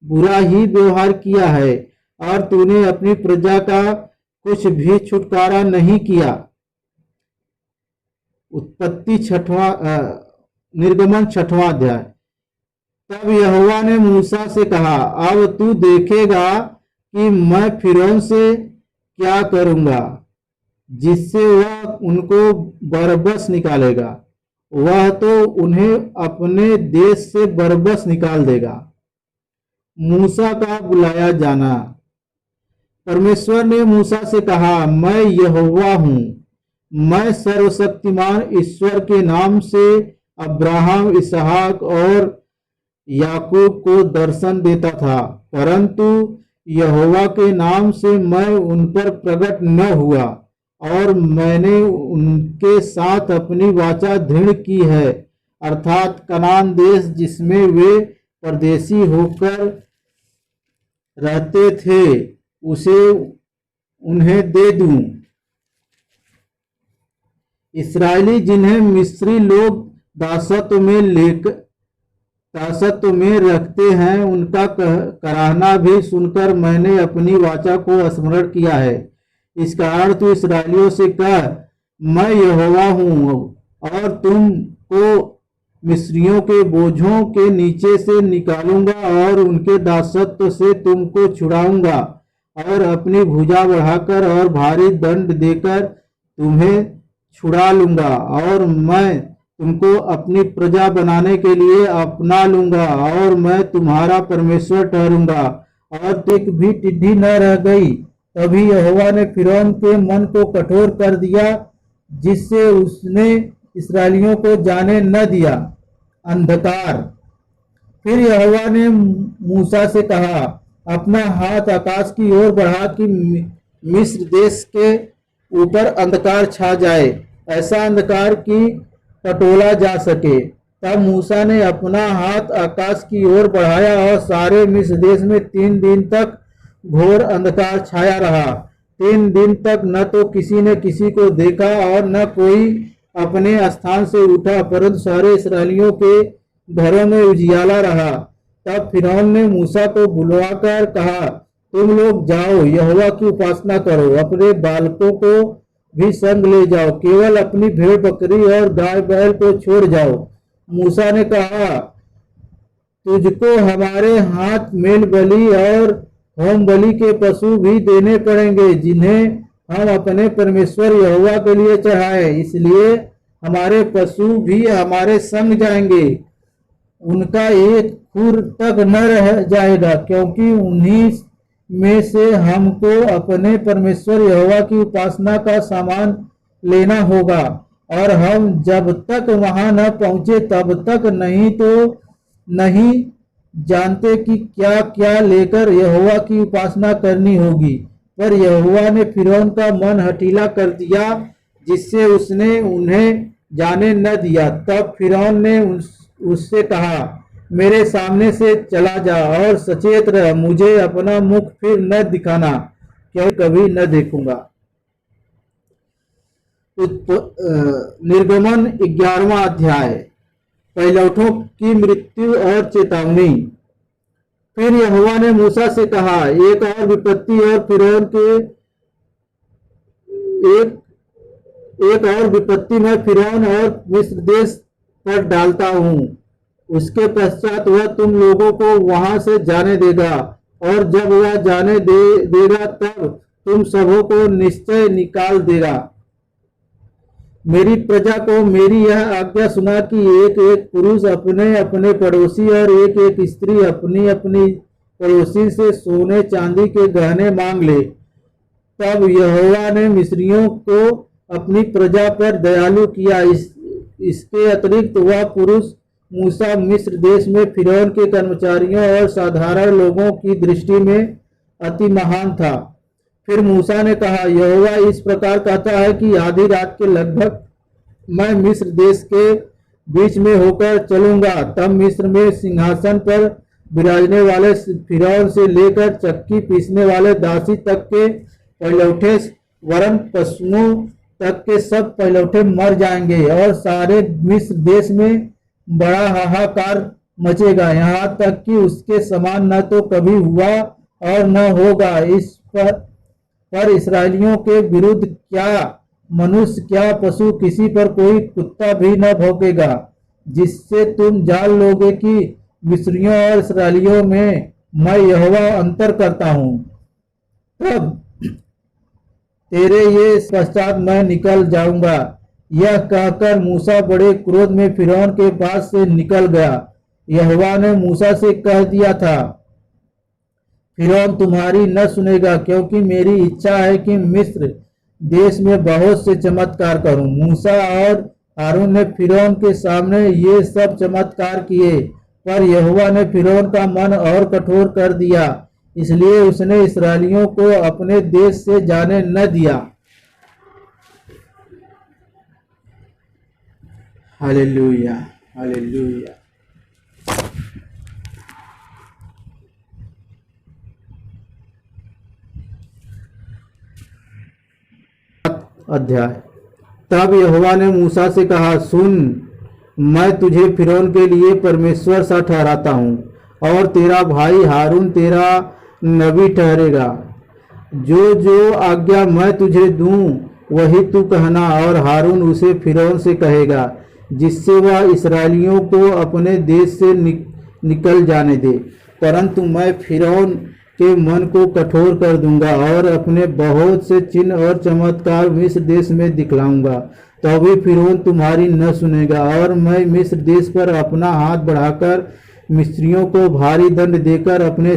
बुरा ही व्यवहार किया है, और तूने अपनी प्रजा का कुछ भी छुटकारा नहीं किया। उत्पत्ति निर्गमन 6वां अध्याय। तब यहोवा ने मूसा से कहा, अब तू देखेगा कि मैं फिरौन से क्या करूंगा, जिससे वह उनको बरबस निकालेगा। वह तो उन्हें अपने देश से बरबस निकाल देगा। मूसा का बुलाया जाना। परमेश्वर ने मूसा से कहा, मैं यहोवा हूँ। मैं सर्वशक्तिमान ईश्वर के नाम से अब्राहम, इसहाक और याकूब को दर्शन देता था, परंतु यहोवा के नाम से मैं उन पर प्रकट न हुआ, और मैंने उनके साथ अपनी वाचा दृढ़ की है, अर्थात कनान देश जिसमें वे परदेशी होकर रहते थे, उसे उन्हें दे दूं। इस्राएली जिन्हें मिस्री लोग दासत्व में रखते हैं, उनका कराहना भी सुनकर मैंने अपनी वाचा को स्मरण किया है। इस कारण तू इस्राएलियों से कह, मैं यहोवा हूँ, और तुमको मिस्रियों के बोझों के नीचे से निकालूंगा और उनके दासत्व से तुमको छुड़ाऊंगा, और अपनी भुजा बढ़ाकर और भारी दंड देकर तुम्हें छुड़ा लूंगा, और मैं तुमको अपनी प्रजा बनाने के लिए अपना लूंगा, और मैं तुम्हारा परमेश्वर ठहरूंगा। और एक भी टिड्डी न रह गई। तभी यहोवा ने फिरौन के मन को कठोर कर दिया, जिससे उसने इस्राएलियों को जाने न दिया। अंधकार। फिर यहोवा ने मूसा से कहा, अपना हाथ आकाश की ओर बढ़ा कि मिस्र देश के ऊपर अंधकार छा जाए, ऐसा अंधकार की टटोला जा सके। तब मूसा ने अपना हाथ आकाश की ओर बढ़ाया, और सारे मिस्र देश में 3 दिन तक घोर अंधकार छाया रहा। 3 दिन तक न तो किसी ने किसी को देखा और न कोई अपने स्थान से उठा, परंतु सारे इस्राएलियों के घरों में उजियाला रहा। तब फिरौन ने मूसा को बुलवाकर कहा, तुम लोग जाओ, यहोवा की उपासना करो, अपने बालकों को भी संग ले जाओ, केवल अपनी भेड़ बकरी और गाय बैल को छोड़ जाओ। मूसा ने कहा, तुझको हमारे हाथ मेल बलि और होम बलि के पशु भी देने पड़ेंगे, जिन्हें हम अपने परमेश्वर यहोवा के लिए चढ़ाए, इसलिए हमारे पशु भी हमारे संग जाएंगे। उनका एक खुर तक न रह जाएगा, क्योंकि उन्हीं में से हमको अपने परमेश्वर यहोवा की उपासना का सामान लेना होगा, और हम जब तक वहां न पहुंचे तब तक नहीं जानते कि क्या क्या लेकर यहोवा की उपासना करनी होगी। पर यहोवा ने फिरौन का मन हठीला कर दिया, जिससे उसने उन्हें जाने न दिया। तब फिरौन ने उससे कहा, मेरे सामने से चला जा और सचेत रह, मुझे अपना मुख फिर न दिखाना, क्योंकि कभी न देखूंगा। निर्गमन 11वां अध्याय। पहिलौठों की मृत्यु और चेतावनी। फिर यहोवा ने मूसा से कहा, एक और विपत्ति और फिरौन के एक और विपत्ति मैं फिरौन और मिस्र देश पर डालता हूँ। उसके पश्चात वह तुम लोगों को वहां से जाने देगा, और जब वह जाने देगा तब तुम सबों को निश्चय निकाल देगा। मेरी प्रजा को मेरी यह आज्ञा सुना कि एक एक पुरुष अपने अपने पड़ोसी और एक एक स्त्री अपनी अपनी पड़ोसी से सोने चांदी के गहने मांग ले। तब यहोवा ने मिस्रियों को अपनी प्रजा पर दयालु किया। इसके अतिरिक्त वह पुरुष मूसा मिस्र देश में फिरौन के कर्मचारियों और साधारण लोगों की दृष्टि में अति महान था। फिर मूसा ने कहा, यहोवा इस प्रकार कहता है कि आधी रात के लगभग मैं मिस्र देश के बीच में होकर चलूंगा। तब मिस्र में सिंहासन पर विराजने वाले फिरौन से लेकर चक्की पीसने वाले दासी तक के पहिलौठे वरन पशुओं तक के सब पहिलौठे मर जाएंगे, और सारे मिस्र देश में बड़ा हाहाकार मचेगा, यहाँ तक कि उसके समान न तो कभी हुआ और न होगा। इस पर इस्राएलियों के विरुद्ध क्या मनुष्य क्या पशु, किसी पर कोई कुत्ता भी न भौंकेगा, जिससे तुम जान लोगे कि मिस्रियों और इस्राएलियों में मैं यहोवा अंतर करता हूँ। तब तेरे ये पश्चात मैं निकल जाऊंगा। यह कहकर मूसा बड़े क्रोध में फिरौन के पास से निकल गया। यहोवा ने मूसा से कह दिया था, फिरौन तुम्हारी न सुनेगा, क्योंकि मेरी इच्छा है कि मिस्र देश में बहुत से चमत्कार करूं। मूसा और हारून ने फिरौन के सामने ये सब चमत्कार किए, पर यहोवा ने फिरौन का मन और कठोर कर दिया, इसलिए उसने इस्राएलियों को अपने देश से जाने न दिया। Hallelujah, hallelujah. अध्याय। तब यहोवा ने मूसा से कहा, सुन, मैं तुझे फिरौन के लिए परमेश्वर सा ठहराता हूँ, और तेरा भाई हारून तेरा नबी ठहरेगा। जो जो आज्ञा मैं तुझे दूं वही तू कहना, और हारून उसे फिरौन से कहेगा, जिससे वह इस्राएलियों को अपने देश से निकल जाने दे। परंतु मैं फिरौन के मन को कठोर कर दूंगा और अपने बहुत से चिन्ह और चमत्कार मिस्र देश में दिखलाऊंगा। तो भी फिरौन तुम्हारी न सुनेगा, और मैं मिस्र देश पर अपना हाथ बढ़ाकर मिस्रियों को भारी दंड देकर अपनी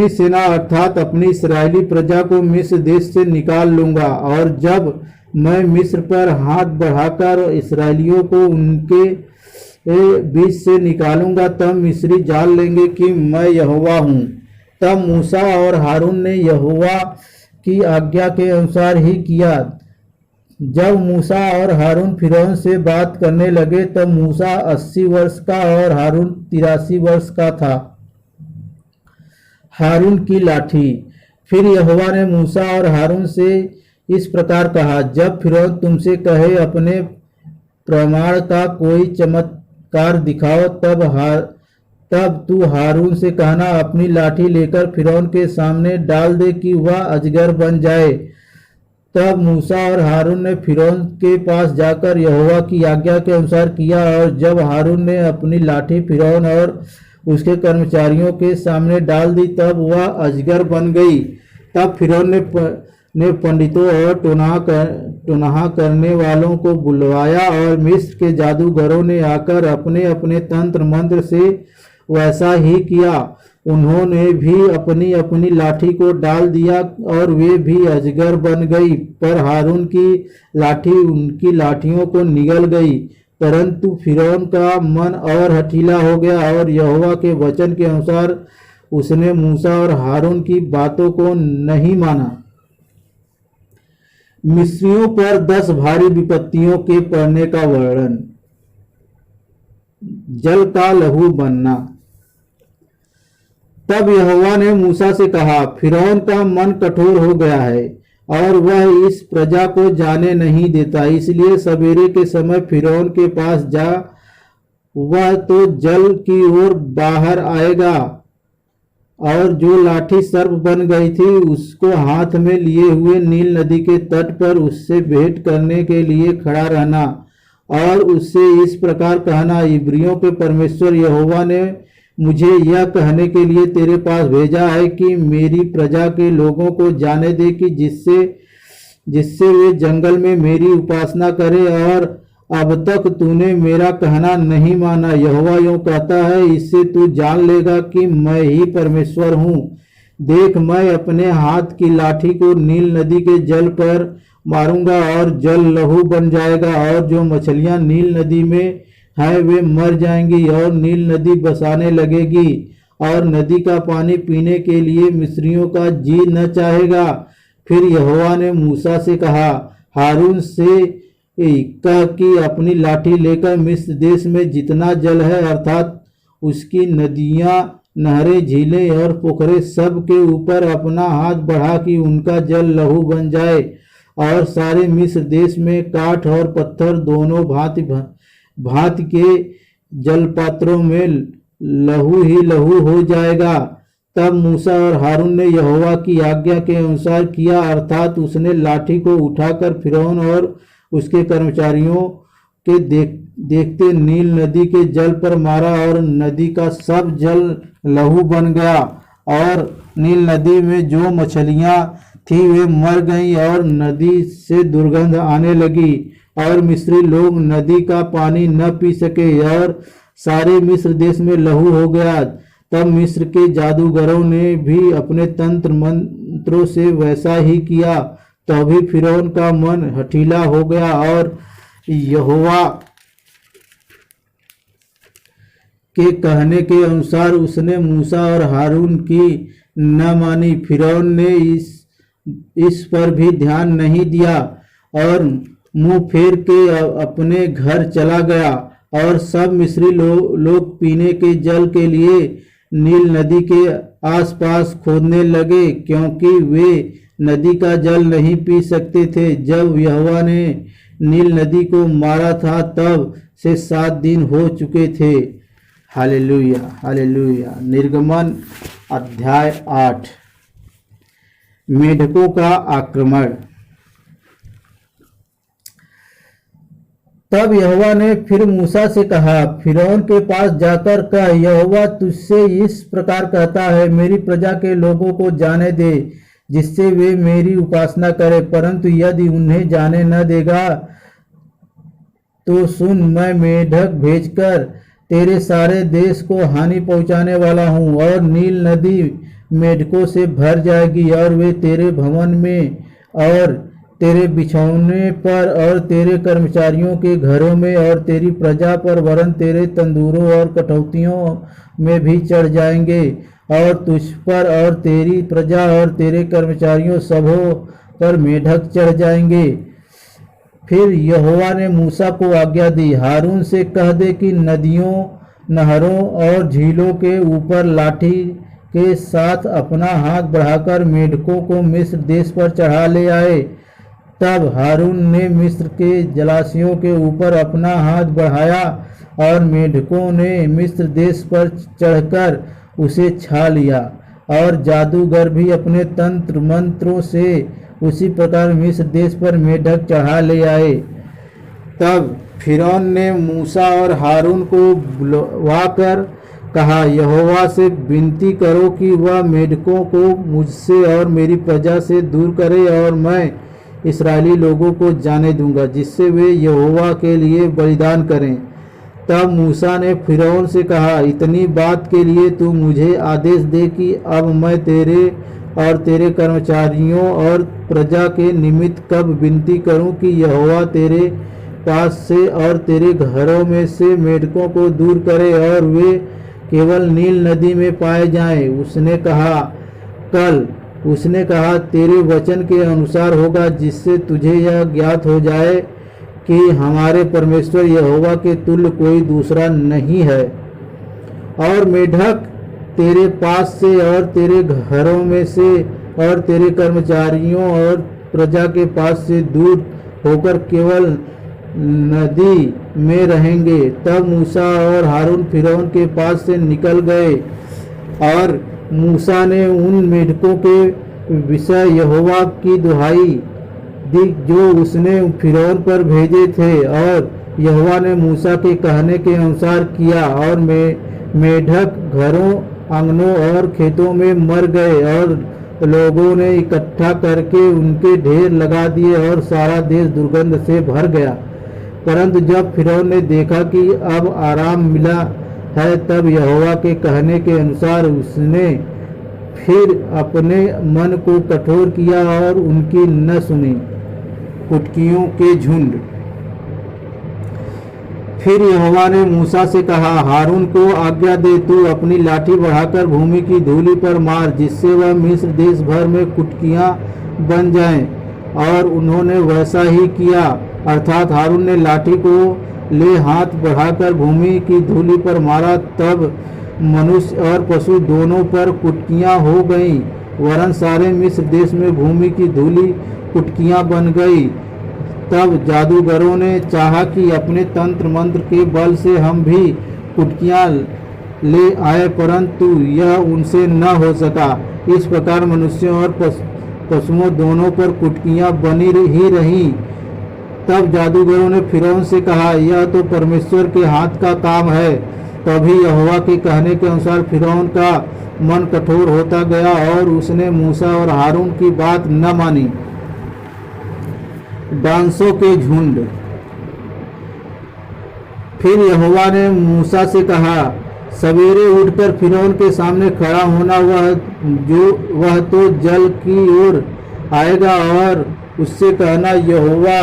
सेना अर्थात अपनी इस्राएली प्रजा को मिस्र देश से निकाल लूंगा। और जब मैं मिस्र पर हाथ बढ़ाकर इस्राएलियों को उनके बीच से निकालूंगा, तब मिस्री जान लेंगे कि मैं यहोवा हूँ। तब मूसा और हारून ने यहोवा की आज्ञा के अनुसार ही किया। जब मूसा और हारून फिरौन से बात करने लगे, तब मूसा 80 वर्ष का और हारून 83 वर्ष का था। हारून की लाठी। फिर यहोवा ने मूसा और हारून से इस प्रकार कहा, जब फिरौन तुमसे कहे अपने प्रमाण का कोई चमत्कार दिखाओ, तब तू हारून से कहना, अपनी लाठी लेकर फिरौन के सामने डाल दे कि वह अजगर बन जाए। तब मूसा और हारून ने फिरौन के पास जाकर यहोवा की आज्ञा के अनुसार किया, और जब हारून ने अपनी लाठी फिरौन और उसके कर्मचारियों के सामने डाल दी, तब वह अजगर बन गई। तब फिरौन ने पंडितों और टोनाहा करने वालों को बुलवाया, और मिस्र के जादूगरों ने आकर अपने अपने तंत्र मंत्र से वैसा ही किया। उन्होंने भी अपनी अपनी लाठी को डाल दिया, और वे भी अजगर बन गई। पर हारून की लाठी उनकी लाठियों को निगल गई। परंतु फिरौन का मन और हठीला हो गया और यहोवा के वचन के अनुसार उसने मूसा और हारून की बातों को नहीं माना। मिस्रियों पर 10 भारी विपत्तियों के पड़ने का वर्णन। जल का लहू बनना। तब यहोवा ने मूसा से कहा, फिरौन का मन कठोर हो गया है और वह इस प्रजा को जाने नहीं देता, इसलिए सवेरे के समय फिरौन के पास जा, वह तो जल की ओर बाहर आएगा और जो लाठी सर्प बन गई थी उसको हाथ में लिए हुए नील नदी के तट पर उससे भेंट करने के लिए खड़ा रहना और उससे इस प्रकार कहना, इब्रियों के परमेश्वर यहोवा ने मुझे यह कहने के लिए तेरे पास भेजा है कि मेरी प्रजा के लोगों को जाने दे कि जिससे वे जंगल में मेरी उपासना करे, और अब तक तूने मेरा कहना नहीं माना। यहोवा यूं कहता है, इससे तू जान लेगा कि मैं ही परमेश्वर हूँ। देख, मैं अपने हाथ की लाठी को नील नदी के जल पर मारूंगा और जल लहू बन जाएगा, और जो मछलियां नील नदी में हैं वे मर जाएंगी और नील नदी बसाने लगेगी और नदी का पानी पीने के लिए मिस्रियों का जी न चाहेगा। फिर यहोवा ने मूसा से कहा, हारून से कह कि अपनी लाठी लेकर मिस्र देश में जितना जल है अर्थात उसकी नदियां, नहरें, झीलें और पोखरे सब के ऊपर अपना हाथ बढ़ा कि उनका जल लहू बन जाए, और सारे मिस्र देश में काठ और पत्थर दोनों भांति के जलपात्रों में लहू ही लहू हो जाएगा। तब मूसा और हारून ने यहोवा की आज्ञा के अनुसार किया, अर्थात उसने लाठी को उठाकर फिरौन और उसके कर्मचारियों के देखते नील नदी के जल पर मारा और नदी का सब जल लहू बन गया, और नील नदी में जो मछलियां थी वे मर गईं और नदी से दुर्गंध आने लगी, और मिस्री लोग नदी का पानी न पी सके और सारे मिस्र देश में लहू हो गया। तब मिस्र के जादूगरों ने भी अपने तंत्र मंत्रों से वैसा ही किया, तो भी फिरौन का मन हठीला हो गया और यहोवा के कहने के अनुसार उसने मूसा और हारून की न मानी। फिरौन ने इस पर भी ध्यान नहीं दिया और मुंह फेर के अपने घर चला गया, और सब मिस्री लोग पीने के जल के लिए नील नदी के आसपास खोदने लगे, क्योंकि वे नदी का जल नहीं पी सकते थे। जब यहोवा ने नील नदी को मारा था तब से 7 दिन हो चुके थे। Hallelujah, hallelujah. निर्गमन अध्याय 8। मेढकों का आक्रमण। तब यहोवा ने फिर मूसा से कहा, फिरौन के पास जाकर कह, यहोवा तुझसे इस प्रकार कहता है, मेरी प्रजा के लोगों को जाने दे जिससे वे मेरी उपासना करें, परंतु यदि उन्हें जाने न देगा तो सुन, मैं मेढक भेजकर तेरे सारे देश को हानि पहुंचाने वाला हूँ, और नील नदी मेढकों से भर जाएगी, और वे तेरे भवन में और तेरे बिछौने पर और तेरे कर्मचारियों के घरों में और तेरी प्रजा पर वरन तेरे तंदूरों और कटौतियों में भी चढ़ जाएंगे, और तुझ पर और तेरी प्रजा और तेरे कर्मचारियों सबों पर मेढक चढ़ जाएंगे। फिर यहोवा ने मूसा को आज्ञा दी, हारून से कह दे कि नदियों, नहरों और झीलों के ऊपर लाठी के साथ अपना हाथ बढ़ाकर मेढकों को मिस्र देश पर चढ़ा ले आए। तब हारून ने मिस्र के जलाशयों के ऊपर अपना हाथ बढ़ाया और मेढकों ने मिस्र देश पर चढ़कर उसे छा लिया, और जादूगर भी अपने तंत्र मंत्रों से उसी प्रकार मिस्र देश पर मेढक चढ़ा ले आए। तब फिरौन ने मूसा और हारून को बुलवाकर कहा, यहोवा से विनती करो कि वह मेढकों को मुझसे और मेरी प्रजा से दूर करे, और मैं इस्राएली लोगों को जाने दूंगा जिससे वे यहोवा के लिए बलिदान करें। तब मूसा ने फिरौन से कहा, इतनी बात के लिए तू मुझे आदेश दे कि अब मैं तेरे और तेरे कर्मचारियों और प्रजा के निमित्त कब विनती करूं कि यहोवा तेरे पास से और तेरे घरों में से मेढकों को दूर करे और वे केवल नील नदी में पाए जाएं। उसने कहा तेरे वचन के अनुसार होगा, जिससे तुझे यह ज्ञात हो जाए कि हमारे परमेश्वर यहोवा के तुल्य कोई दूसरा नहीं है। और मेढक तेरे पास से और तेरे घरों में से और तेरे कर्मचारियों और प्रजा के पास से दूर होकर केवल नदी में रहेंगे। तब मूसा और हारून फिरौन के पास से निकल गए और मूसा ने उन मेढकों के विषय यहोवा की दुहाई दी जो उसने फिरौन पर भेजे थे, और यहोवा ने मूसा के कहने के अनुसार किया। और मेढक घरों, आंगनों और खेतों में मर गए और लोगों ने इकट्ठा करके उनके ढेर लगा दिए और सारा देश दुर्गंध से भर गया। परंतु जब फिरौन ने देखा कि अब आराम मिला है, तब यहोवा के कहने के अनुसार उसने फिर अपने मन को कठोर किया और उनकी न सुनी। कुटकियों के झुंड। फिर यहोवा ने मूसा से कहा, हारून को आज्ञा दे, तू अपनी लाठी बढ़ाकर भूमि की धूलि पर मार, जिससे वह मिस्र देश भर में कुटकियां बन जाएं। और उन्होंने वैसा ही किया, अर्थात हारून ने लाठी को ले हाथ बढ़ाकर भूमि की धूलि पर मारा। तब मनुष्य और पशु दोनों पर कुटकियां हो गईं, वरन सारे मिस्र देश में भूमि की धूलि कुटकियां बन गई। तब जादूगरों ने चाहा कि अपने तंत्र मंत्र के बल से हम भी कुटकियां ले आए, परंतु यह उनसे न हो सका। इस प्रकार मनुष्यों और पशुओं दोनों पर कुटकियां बनी ही रहीं। तब जादूगरों ने फिरौन से कहा, यह तो परमेश्वर के हाथ का काम है। तभी यहोवा के कहने के अनुसार फिरौन का मन कठोर होता गया और उसने मूसा और हारून की बात न मानी। डांसों के झुंड। फिर यहोवा ने मूसा से कहा, सवेरे उठकर फिरौन के सामने खड़ा होना, वह तो जल की ओर आएगा, और उससे कहना, यहोवा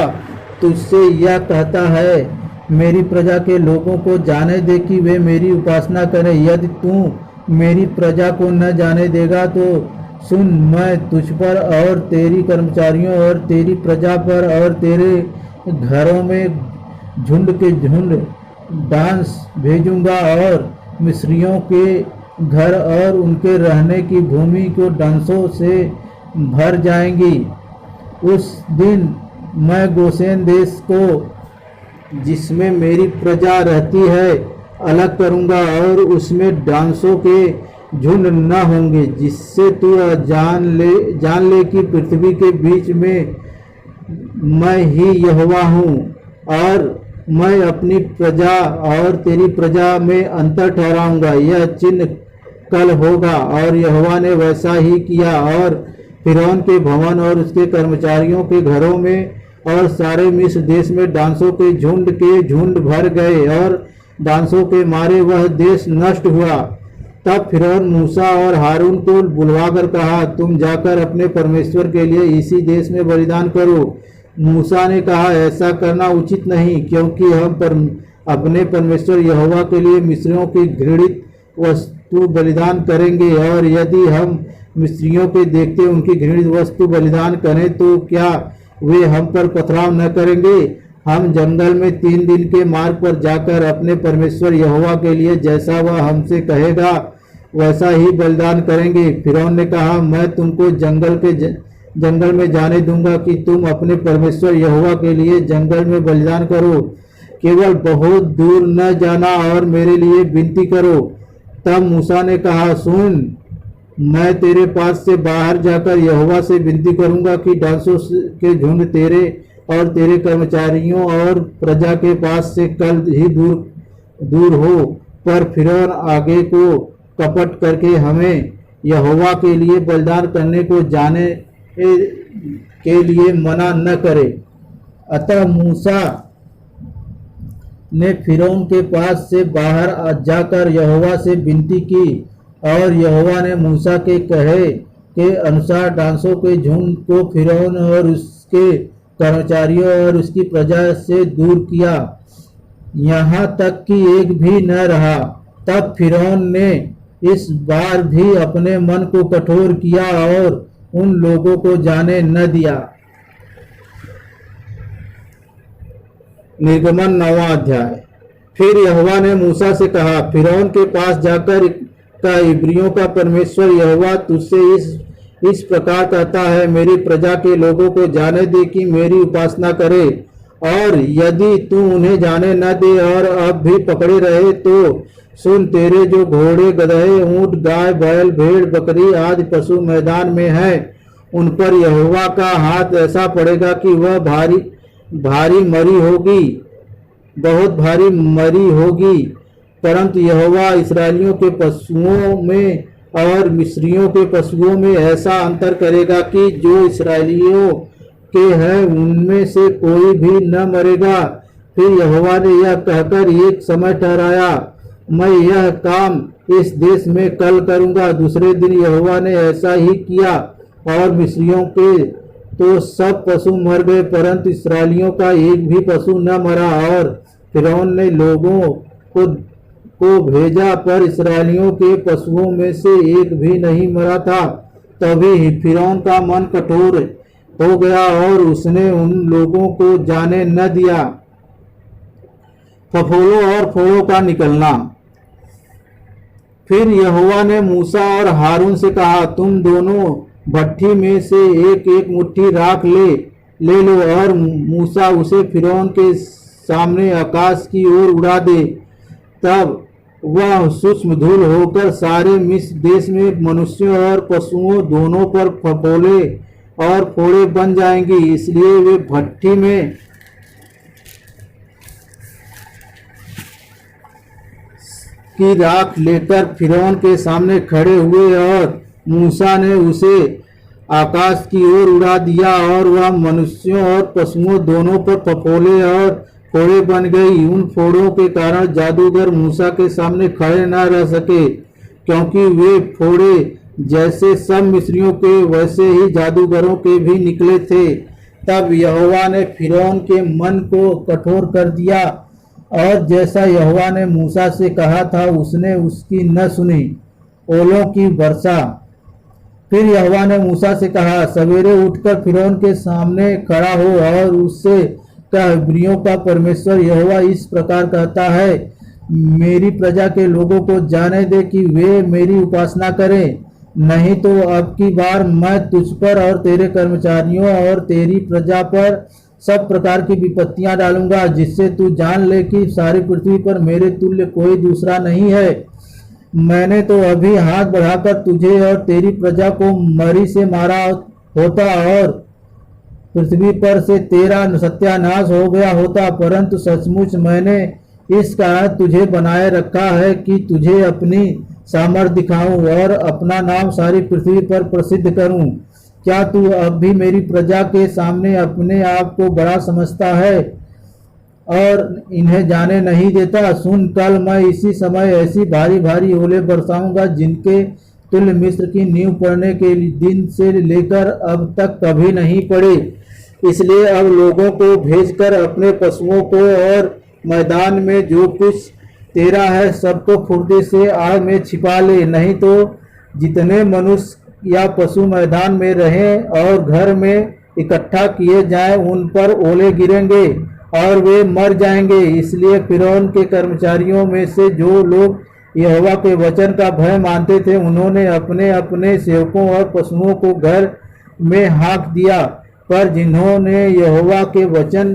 तुझसे यह कहता है, मेरी प्रजा के लोगों को जाने दे कि वे मेरी उपासना करें। यदि तू मेरी प्रजा को न जाने देगा तो सुन, मैं तुझ पर और तेरी कर्मचारियों और तेरी प्रजा पर और तेरे घरों में झुंड के झुंड डांस भेजूंगा, और मिस्रियों के घर और उनके रहने की भूमि को डांसों से भर जाएंगी। उस दिन मैं गोशेन देश को, जिसमें मेरी प्रजा रहती है, अलग करूंगा और उसमें डांसों के झुंड न होंगे, जिससे तू जान ले कि पृथ्वी के बीच में मैं ही यहोवा हूँ, और मैं अपनी प्रजा और तेरी प्रजा में अंतर ठहराऊंगा। यह चिन्ह कल होगा। और यहोवा ने वैसा ही किया, और फिरौन के भवन और उसके कर्मचारियों के घरों में और सारे मिस्र देश में डांसों के झुंड भर गए, और डांसों के मारे वह देश नष्ट हुआ। तब फिरौन मूसा और हारून को बुलवाकर कहा, तुम जाकर अपने परमेश्वर के लिए इसी देश में बलिदान करो। मूसा ने कहा, ऐसा करना उचित नहीं, क्योंकि हम अपने परमेश्वर यहोवा के लिए मिस्रियों की घृणित वस्तु बलिदान करेंगे, और यदि हम मिस्रियों के देखते उनकी घृणित वस्तु बलिदान करें तो क्या वे हम पर पथराव न करेंगे? हम जंगल में 3 दिन के मार्ग पर जाकर अपने परमेश्वर यहोवा के लिए जैसा वह हमसे कहेगा वैसा ही बलिदान करेंगे। फिरौन ने कहा, मैं तुमको जंगल में जाने दूंगा कि तुम अपने परमेश्वर यहोवा के लिए जंगल में बलिदान करो, केवल बहुत दूर न जाना और मेरे लिए विनती करो। तब मूसा ने कहा, सुन, मैं तेरे पास से बाहर जाकर यहोवा से विनती करूंगा कि डांसों के झुंड तेरे और तेरे कर्मचारियों और प्रजा के पास से कल ही दूर हो। पर फिरौन आगे को कपट करके हमें यहोवा के लिए बलिदान करने को जाने के लिए मना न करे। अतः मूसा ने फिरौन के पास से बाहर जाकर यहोवा से विनती की, और यहोवा ने मूसा के कहे के अनुसार डांसों के झुंड को फिरौन और उसके कर्मचारियों और उसकी प्रजा से दूर किया, यहाँ तक कि एक भी न रहा। तब फिरौन ने इस बार भी अपने मन को कठोर किया और उन लोगों को जाने न दिया। निर्गमन 9वां अध्याय। फिर यहोवा ने मूसा से कहा, फिरौन के पास जाकर का इब्रियों का परमेश्वर यहोवा तुझसे इस प्रकार कहता है, मेरी प्रजा के लोगों को जाने दे कि मेरी उपासना करे, और यदि तू उन्हें जाने न दे और अब भी पकड़े रहे तो सुन, तेरे जो घोड़े, गदहे, ऊंट, गाय, बैल, भेड़, बकरी आदि पशु मैदान में हैं, उन पर यहोवा का हाथ ऐसा पड़ेगा कि वह भारी मरी होगी, बहुत भारी मरी होगी। परंतु यहोवा इसराइलियों के पशुओं में और मिस्रियों के पशुओं में ऐसा अंतर करेगा कि जो इसराइलियों के हैं उनमें से कोई भी न मरेगा। फिर यहोवा ने यह कहकर एक समय ठहराया, मैं यह काम इस देश में कल करूंगा। दूसरे दिन यहोवा ने ऐसा ही किया और मिस्रियों के तो सब पशु मर गए, परंतु इसराइलियों का एक भी पशु न मरा। और फिरौन ने लोगों को भेजा, पर इसराइलियों के पशुओं में से एक भी नहीं मरा था। तभी फिरौन का मन कठोर हो गया और उसने उन लोगों को जाने न दिया। फफोलों और फोड़ों का निकलना। फिर यहोवा ने मूसा और हारून से कहा, तुम दोनों भट्ठी में से एक एक मुट्ठी राख ले लो और मूसा उसे फिरौन के सामने आकाश की ओर उड़ा दे। तब वह सूक्ष्म धूल होकर सारे मिस्र देश में मनुष्यों और पशुओं दोनों पर फफोले और फोड़े बन जाएंगी। इसलिए वे भट्ठी में की राख लेकर फिरौन के सामने खड़े हुए और मूसा ने उसे आकाश की ओर उड़ा दिया और वह मनुष्यों और पशुओं दोनों पर फफोले और फोड़े बन गई। उन फोड़ों के कारण जादूगर मूसा के सामने खड़े न रह सके, क्योंकि वे फोड़े जैसे सब मिस्रियों के वैसे ही जादूगरों के भी निकले थे। तब यहोवा ने फिरौन के मन को कठोर कर दिया और जैसा यहोवा ने मूसा से कहा था उसने उसकी न सुनी। ओलों की वर्षा। फिर यहोवा ने मूसा से कहा, सवेरे उठकर फिरौन के सामने खड़ा हो और उससे कह, इब्रियों का परमेश्वर यहोवा इस प्रकार कहता है, मेरी प्रजा के लोगों को जाने दे कि वे मेरी उपासना करें, नहीं तो अब की बार मैं तुझ पर और तेरे कर्मचारियों और तेरी प्रजा पर सब प्रकार की विपत्तियां डालूंगा, जिससे तू जान ले कि सारी पृथ्वी पर मेरे तुल्य कोई दूसरा नहीं है। मैंने तो अभी हाथ बढ़ाकर तुझे और तेरी प्रजा को मरी से मारा होता और पृथ्वी पर से तेरा सत्यानाश हो गया होता, परंतु सचमुच मैंने इस कारण तुझे बनाए रखा है कि तुझे अपनी सामर्थ्य दिखाऊं और अपना नाम सारी पृथ्वी पर प्रसिद्ध करूं। क्या तू अब भी मेरी प्रजा के सामने अपने आप को बड़ा समझता है और इन्हें जाने नहीं देता? सुन, कल मैं इसी समय ऐसी भारी भारी ओले बरसाऊंगा जिनके तुल्य मिस्र की नींव पड़ने के दिन से लेकर अब तक कभी नहीं पड़े। इसलिए अब लोगों को भेजकर अपने पशुओं को और मैदान में जो कुछ तेरा है सबको फुर्ती से आग में छिपा ले, नहीं तो जितने मनुष्य या पशु मैदान में रहें और घर में इकट्ठा किए जाएं उन पर ओले गिरेंगे और वे मर जाएंगे। इसलिए फिरौन के कर्मचारियों में से जो लोग यहोवा के वचन का भय मानते थे उन्होंने अपने अपने सेवकों और पशुओं को घर में हाँक दिया, पर जिन्होंने यहोवा के वचन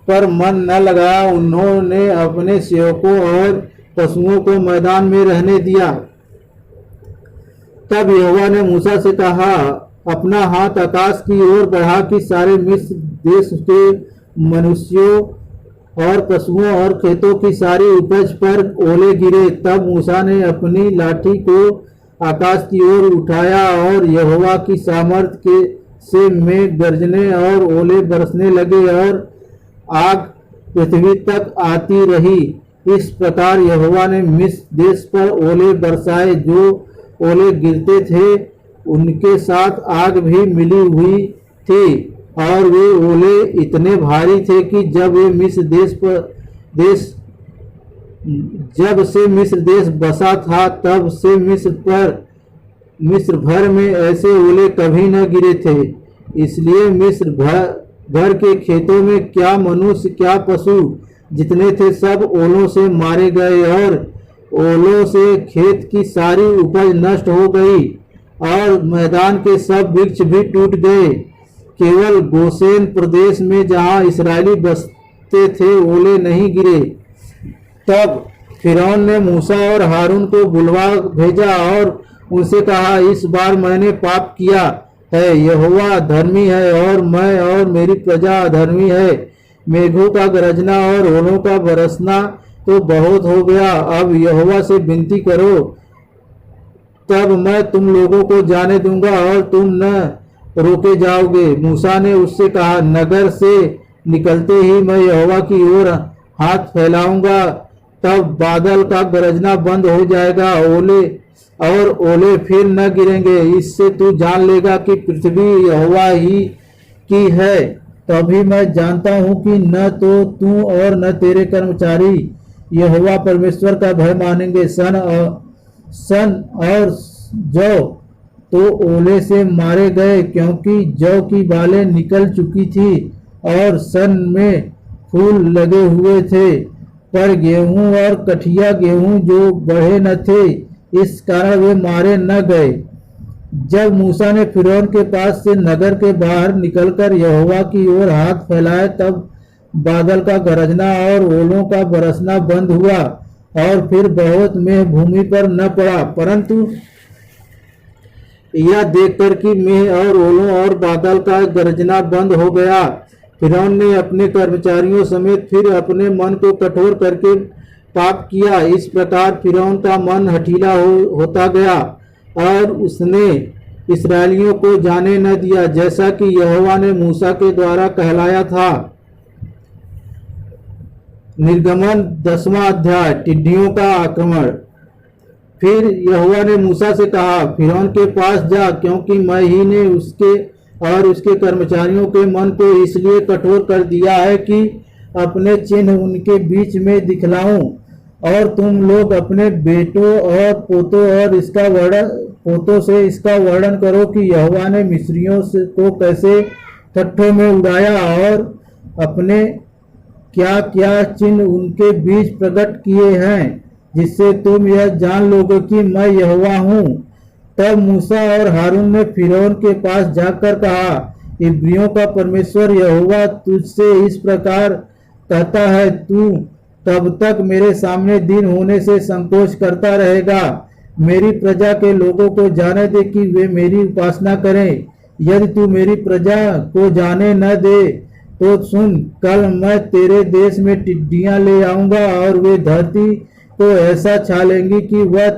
पर मन न लगाया उन्होंने अपने सेवकों और पशुओं को मैदान में रहने दिया। तब यहोवा ने मूसा से कहा, अपना हाथ आकाश की ओर बढ़ा कि सारे मिस्र देश के मनुष्यों और पशुओं और खेतों की सारी उपज पर ओले गिरे। तब मूसा ने अपनी लाठी को आकाश की ओर उठाया और यहोवा की सामर्थ्य से मेघ गरजने और ओले बरसने लगे और आग पृथ्वी तक आती रही। इस प्रकार यहोवा ने मिस्र देश पर ओले बरसाए, जो ओले गिरते थे उनके साथ आग भी मिली हुई थी और वे ओले इतने भारी थे कि जब से मिस्र देश बसा था तब से मिस्र भर में ऐसे ओले कभी न गिरे थे। इसलिए मिस्र भर के खेतों में क्या मनुष्य क्या पशु जितने थे सब ओलों से मारे गए, और ओलों से खेत की सारी उपज नष्ट हो गई और मैदान के सब वृक्ष भी टूट गए। केवल गोशेन प्रदेश में जहाँ इसराइली बसते थे ओले नहीं गिरे। तब फिरौन ने मूसा और हारून को बुलवा भेजा और उनसे कहा, इस बार मैंने पाप किया है, यहोवा धर्मी है और मैं और मेरी प्रजा अधर्मी है। मेघों का गरजना और ओलों का बरसना तो बहुत हो गया, अब यहोवा से विनती करो, तब मैं तुम लोगों को जाने दूंगा और तुम न रोके जाओगे। मूसा ने उससे कहा, नगर से निकलते ही मैं यहोवा की ओर हाथ फैलाऊंगा, तब बादल का गरजना बंद हो जाएगा, ओले फिर न गिरेंगे। इससे तू जान लेगा कि पृथ्वी यहोवा ही की है। तभी मैं जानता हूँ कि न तो तू और न तेरे कर्मचारी यहोवा परमेश्वर का भय मानेंगे। सन और जौ तो ओले से मारे गए, क्योंकि जौ की बालें निकल चुकी थी और सन में फूल लगे हुए थे, पर गेहूं और कठिया गेहूं जो बढ़े न थे, इस कारण वे मारे न गए। जब मूसा ने फिरौन के पास से नगर के बाहर निकलकर यहोवा की ओर हाथ फैलाए, तब बादल का गरजना और ओलों का बरसना बंद हुआ और फिर बहुत मेघ भूमि पर न पड़ा। परंतु यह देखकर कि मेघ और ओलों और बादल का गरजना बंद हो गया, फिरौन ने अपने कर्मचारियों समेत फिर अपने मन को कठोर करके पाप किया। इस प्रकार फिरौन का मन हठीला होता गया और उसने इस्राएलियों को जाने न दिया, जैसा कि यहोवा ने मूसा के द्वारा कहलाया था। निर्गमन 10वां अध्याय। टिड्डियों का आक्रमण। फिर यहोवा ने मूसा से कहा, फिरौन के पास जा, क्योंकि मैं ही ने उसके और उसके कर्मचारियों के मन को इसलिए कठोर कर दिया है कि अपने चिन्ह उनके बीच में दिखलाऊं, और तुम लोग अपने बेटों और पोतों से इसका वर्णन करो कि यहोवा ने मिस्रियों को कैसे ठट्ठों में उड़ाया और अपने क्या क्या चिन्ह उनके बीच प्रकट किए हैं, जिससे तुम यह जान लोगे कि मैं यहोवा हूँ। तब मूसा और हारून ने फिरौन के पास जाकर कहा, इब्रियों का परमेश्वर यहोवा तुझसे इस प्रकार कहता है, तू तब तक मेरे सामने दिन होने से संकोच करता रहेगा। मेरी प्रजा के लोगों को जाने दे कि वे मेरी उपासना करें। यदि तू मेरी प्रजा को जाने न दे तो सुन, कल मैं तेरे देश में टिड्डियां ले आऊंगा और वे धरती को ऐसा छा लेंगी कि वह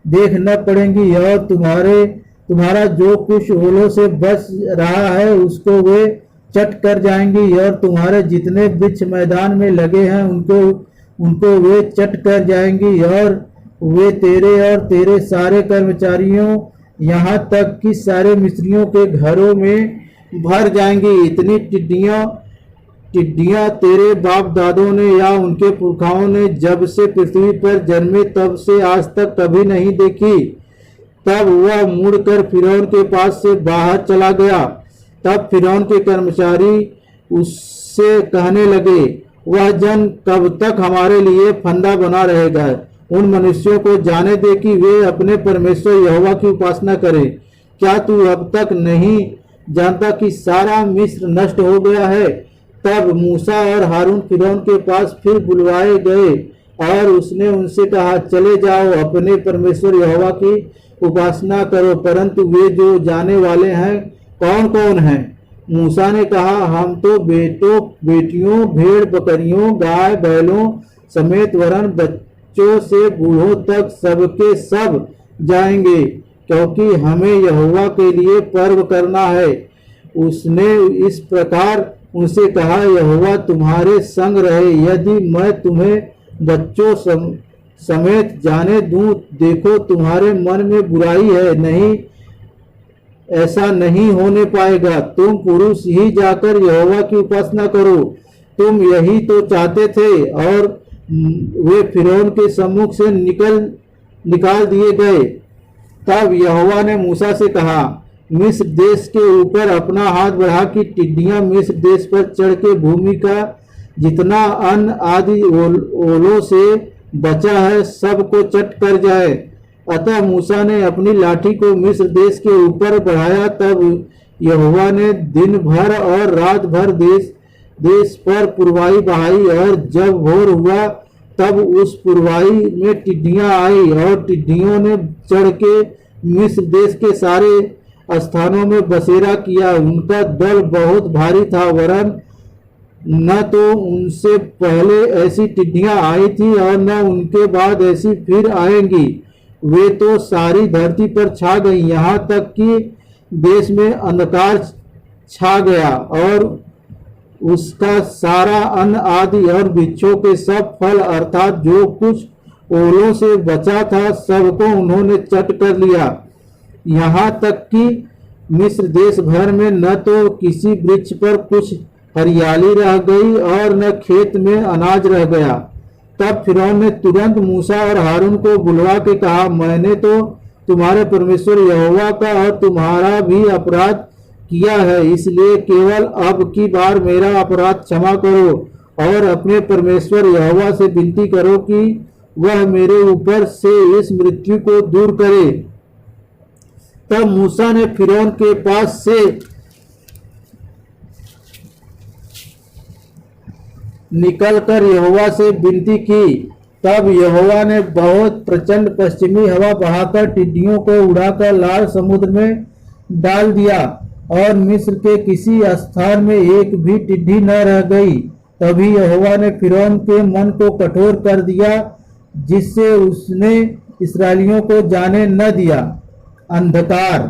देख न पड़ेंगी, और तुम्हारा जो कुछ ओलों से बच रहा है उसको वे चट कर जाएंगी, और तुम्हारे जितने वृक्ष मैदान में लगे हैं उनको वे चट कर जाएंगी, और वे तेरे और तेरे सारे कर्मचारियों यहाँ तक कि सारे मिस्रियों के घरों में भर जाएंगी। इतनी टिड्डियां तेरे बाप दादों ने या उनके पुरखाओं ने जब से पृथ्वी पर जन्मे तब से आज तक कभी नहीं देखी। तब वह मुड़कर फिरौन के पास से बाहर चला गया। तब फिरौन के कर्मचारी उससे कहने लगे, वह जन कब तक हमारे लिए फंदा बना रहेगा? उन मनुष्यों को जाने दे कि वे अपने परमेश्वर यहोवा की उपासना करें। क्या तू अब तक नहीं जानता कि सारा मिस्र नष्ट हो गया है? तब मूसा और हारून फिरौन के पास फिर बुलवाए गए और उसने उनसे कहा, चले जाओ, अपने परमेश्वर यहोवा की उपासना करो। परंतु वे जो जाने वाले हैं कौन कौन हैं? मूसा ने कहा, हम तो बेटों बेटियों भेड़ बकरियों गाय बैलों समेत वरन बच्चों से बूढ़ों तक सबके सब जाएंगे, क्योंकि हमें यहोवा के लिए पर्व करना है। उसने इस प्रकार उनसे कहा, यहोवा तुम्हारे संग रहे। यदि मैं तुम्हें बच्चों समेत जाने दूं, देखो तुम्हारे मन में बुराई है नहीं, ऐसा नहीं होने पाएगा। तुम पुरुष ही जाकर यहोवा की उपासना करो। तुम यही तो चाहते थे। और वे फिरौन के सम्मुख से निकाल दिए गए। तब यहोवा ने मूसा से कहा, मिस्र देश के ऊपर अपना हाथ बढ़ा कि टिड्डियां मिस्र देश पर चढ़ के भूमि का जितना अन्न आदि ओलों से बचा है सबको चट कर जाए। अतः मूसा ने अपनी लाठी को मिस्र देश के ऊपर बढ़ाया। तब यहोवा ने दिन भर और रात भर देश पर पुरवाई बहाई। और जब भोर हुआ तब उस पुरवाई में टिड्डियां आई और टिड्डियों ने चढ़ के मिस्र देश के सारे स्थानों में बसेरा किया। उनका दल बहुत भारी था, वरन न तो उनसे पहले ऐसी टिड्डियां आई थी और न उनके बाद ऐसी फिर आएंगी। वे तो सारी धरती पर छा गई, यहाँ तक कि देश में अंधकार छा गया और उसका सारा अन्न आदि और वृक्षों के सब फल अर्थात जो कुछ ओलों से बचा था सबको उन्होंने चट कर लिया। यहाँ तक कि मिस्र देश भर में न तो किसी वृक्ष पर कुछ हरियाली रह गई और न खेत में अनाज रह गया। तब फिरौन ने तुरंत मूसा और हारून को बुलवा के कहा, मैंने तो तुम्हारे परमेश्वर यहोवा का और तुम्हारा भी अपराध किया है, इसलिए केवल अब की बार मेरा अपराध क्षमा करो और अपने परमेश्वर यहोवा से विनती करो कि वह मेरे ऊपर से इस मृत्यु को दूर करे। तब मूसा ने फिरौन के पास से निकलकर यहोवा से विनती की। तब यहोवा ने बहुत प्रचंड पश्चिमी हवा बहाकर टिड्डियों को उड़ाकर लाल समुद्र में डाल दिया और मिस्र के किसी स्थान में एक भी टिड्डी न रह गई। तभी यहोवा ने फिरौन के मन को कठोर कर दिया, जिससे उसने इस्राएलियों को जाने न दिया। अंधकार।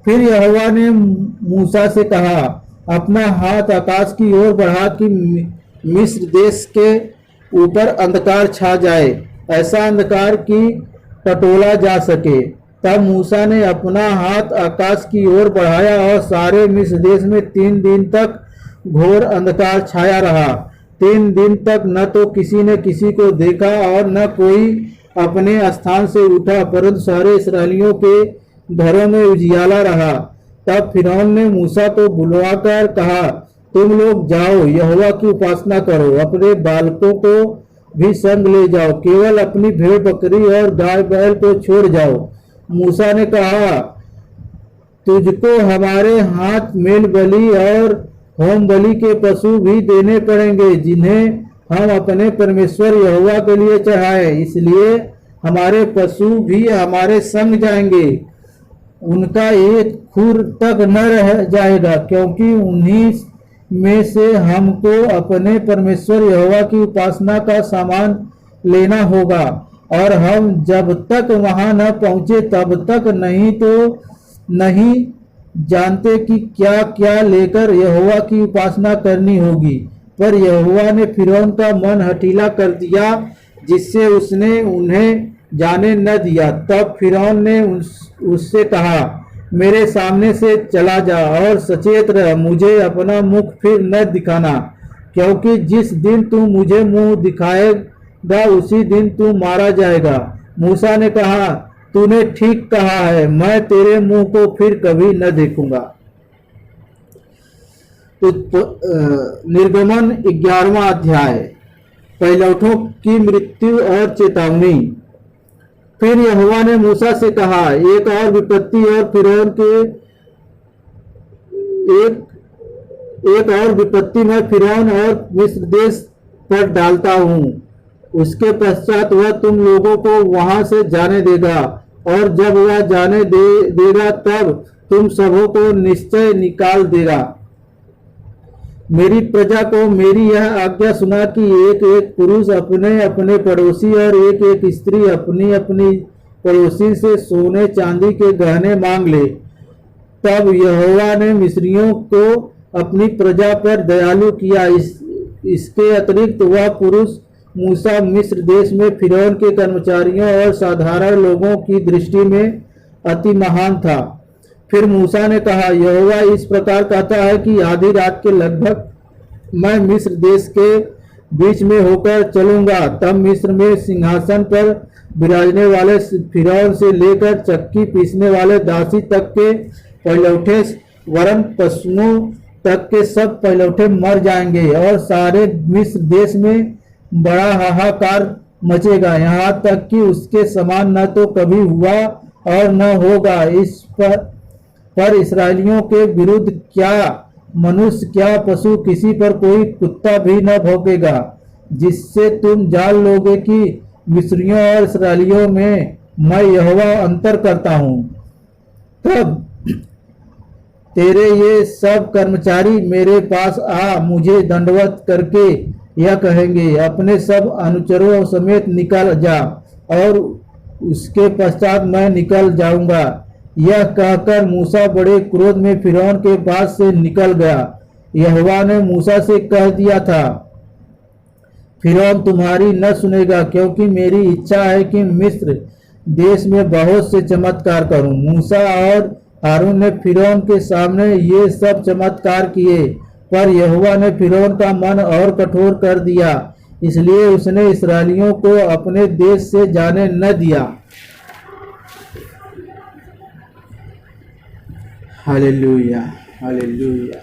फिर यहोवा ने मूसा से कहा, अपना हाथ आकाश की ओर बढ़ा कि मिस्र देश के ऊपर अंधकार छा जाए, ऐसा अंधकार कि टटोला जा सके। तब मूसा ने अपना हाथ आकाश की ओर बढ़ाया और सारे मिस्र देश में 3 दिन तक घोर अंधकार छाया रहा। 3 दिन तक न तो किसी ने किसी को देखा और न कोई अपने स्थान से उठा, परंतु सारे इस्राएलियों के घरों में उजियाला रहा। तब फिरौन ने मूसा को बुलवाकर कहा, तुम लोग जाओ, यहोवा की उपासना करो, अपने बालकों को भी संग ले जाओ, केवल अपनी भेड़ बकरी और गाय बैल को छोड़ जाओ। मूसा ने कहा, तुझको हमारे हाथ मेल बलि और होम बलि के पशु भी देने पड़ेंगे, जिन्हें हम अपने परमेश्वर यहोवा के लिए चढ़ाएं। इसलिए हमारे पशु भी हमारे संग जाएंगे, उनका एक खुर तक न रह जाएगा, क्योंकि उन्हीं में से हमको अपने परमेश्वर यहोवा की उपासना का सामान लेना होगा। और हम जब तक वहां न पहुंचे तब तक नहीं जानते कि क्या क्या लेकर यहोवा की उपासना करनी होगी। पर यहोवा ने फिरौन का मन हठीला कर दिया, जिससे उसने उन्हें जाने न दिया। तब फिरौन ने उससे कहा, मेरे सामने से चला जा और सचेत रह, मुझे अपना मुख फिर न दिखाना, क्योंकि जिस दिन तू मुझे मुंह दिखाएगा उसी दिन तू मारा जाएगा। मूसा ने कहा, तूने ठीक कहा है, मैं तेरे मुंह को फिर कभी न देखूंगा। निर्गमन 11वां अध्याय। पहिलौठों की मृत्यु और चेतावनी। फिर यहोवा ने मूसा से कहा, एक और विपत्ति और फिरौन के एक और विपत्ति मैं फिरौन और मिस्र देश पर डालता हूँ। उसके पश्चात वह तुम लोगों को वहां से जाने देगा, और जब वह जाने देगा तब तुम सबों को निश्चय निकाल देगा। मेरी प्रजा को मेरी यह आज्ञा सुना कि एक एक पुरुष अपने अपने पड़ोसी और एक एक स्त्री अपनी अपनी पड़ोसी से सोने चांदी के गहने मांग ले। तब यहोवा ने मिस्रियों को अपनी प्रजा पर दयालु किया। इसके अतिरिक्त वह पुरुष मूसा मिस्र देश में फिरौन के कर्मचारियों और साधारण लोगों की दृष्टि में अति महान था। फिर मूसा ने कहा, यहोवा इस प्रकार कहता है कि आधी रात के लगभग मैं मिस्र देश के बीच में होकर चलूंगा। तब मिस्र में सिंहासन पर विराजने वाले फिरौन से लेकर चक्की पीसने वाले दासी तक के पहलौठे वरन पशुओं तक के सब पहलौठे मर जाएंगे और सारे मिस्र देश में बड़ा हाहाकार मचेगा, यहाँ तक कि उसके समान न तो कभी हुआ और न होगा। इस पर इस्राएलियों के विरुद्ध क्या मनुष्य क्या पशु किसी पर कोई कुत्ता भी न भौंकेगा, जिससे तुम जान लोगे कि मिस्रियों और इस्राएलियों में मैं यहोवा अंतर करता हूँ। तब तेरे ये सब कर्मचारी मेरे पास आ मुझे दंडवत करके यह कहेंगे, अपने सब अनुचरों समेत निकल जा, और उसके पश्चात मैं निकल जाऊंगा। यह कहकर मूसा बड़े क्रोध में फिरौन के पास से निकल गया। यहोवा ने मूसा से कह दिया था, फिरौन तुम्हारी न सुनेगा, क्योंकि मेरी इच्छा है कि मिस्र देश में बहुत से चमत्कार करूं। मूसा और हारून ने फिरौन के सामने ये सब चमत्कार किए, पर यहोवा ने फिरौन का मन और कठोर कर दिया, इसलिए उसने इस्राएलियों को अपने देश से जाने न दिया। Hallelujah, hallelujah.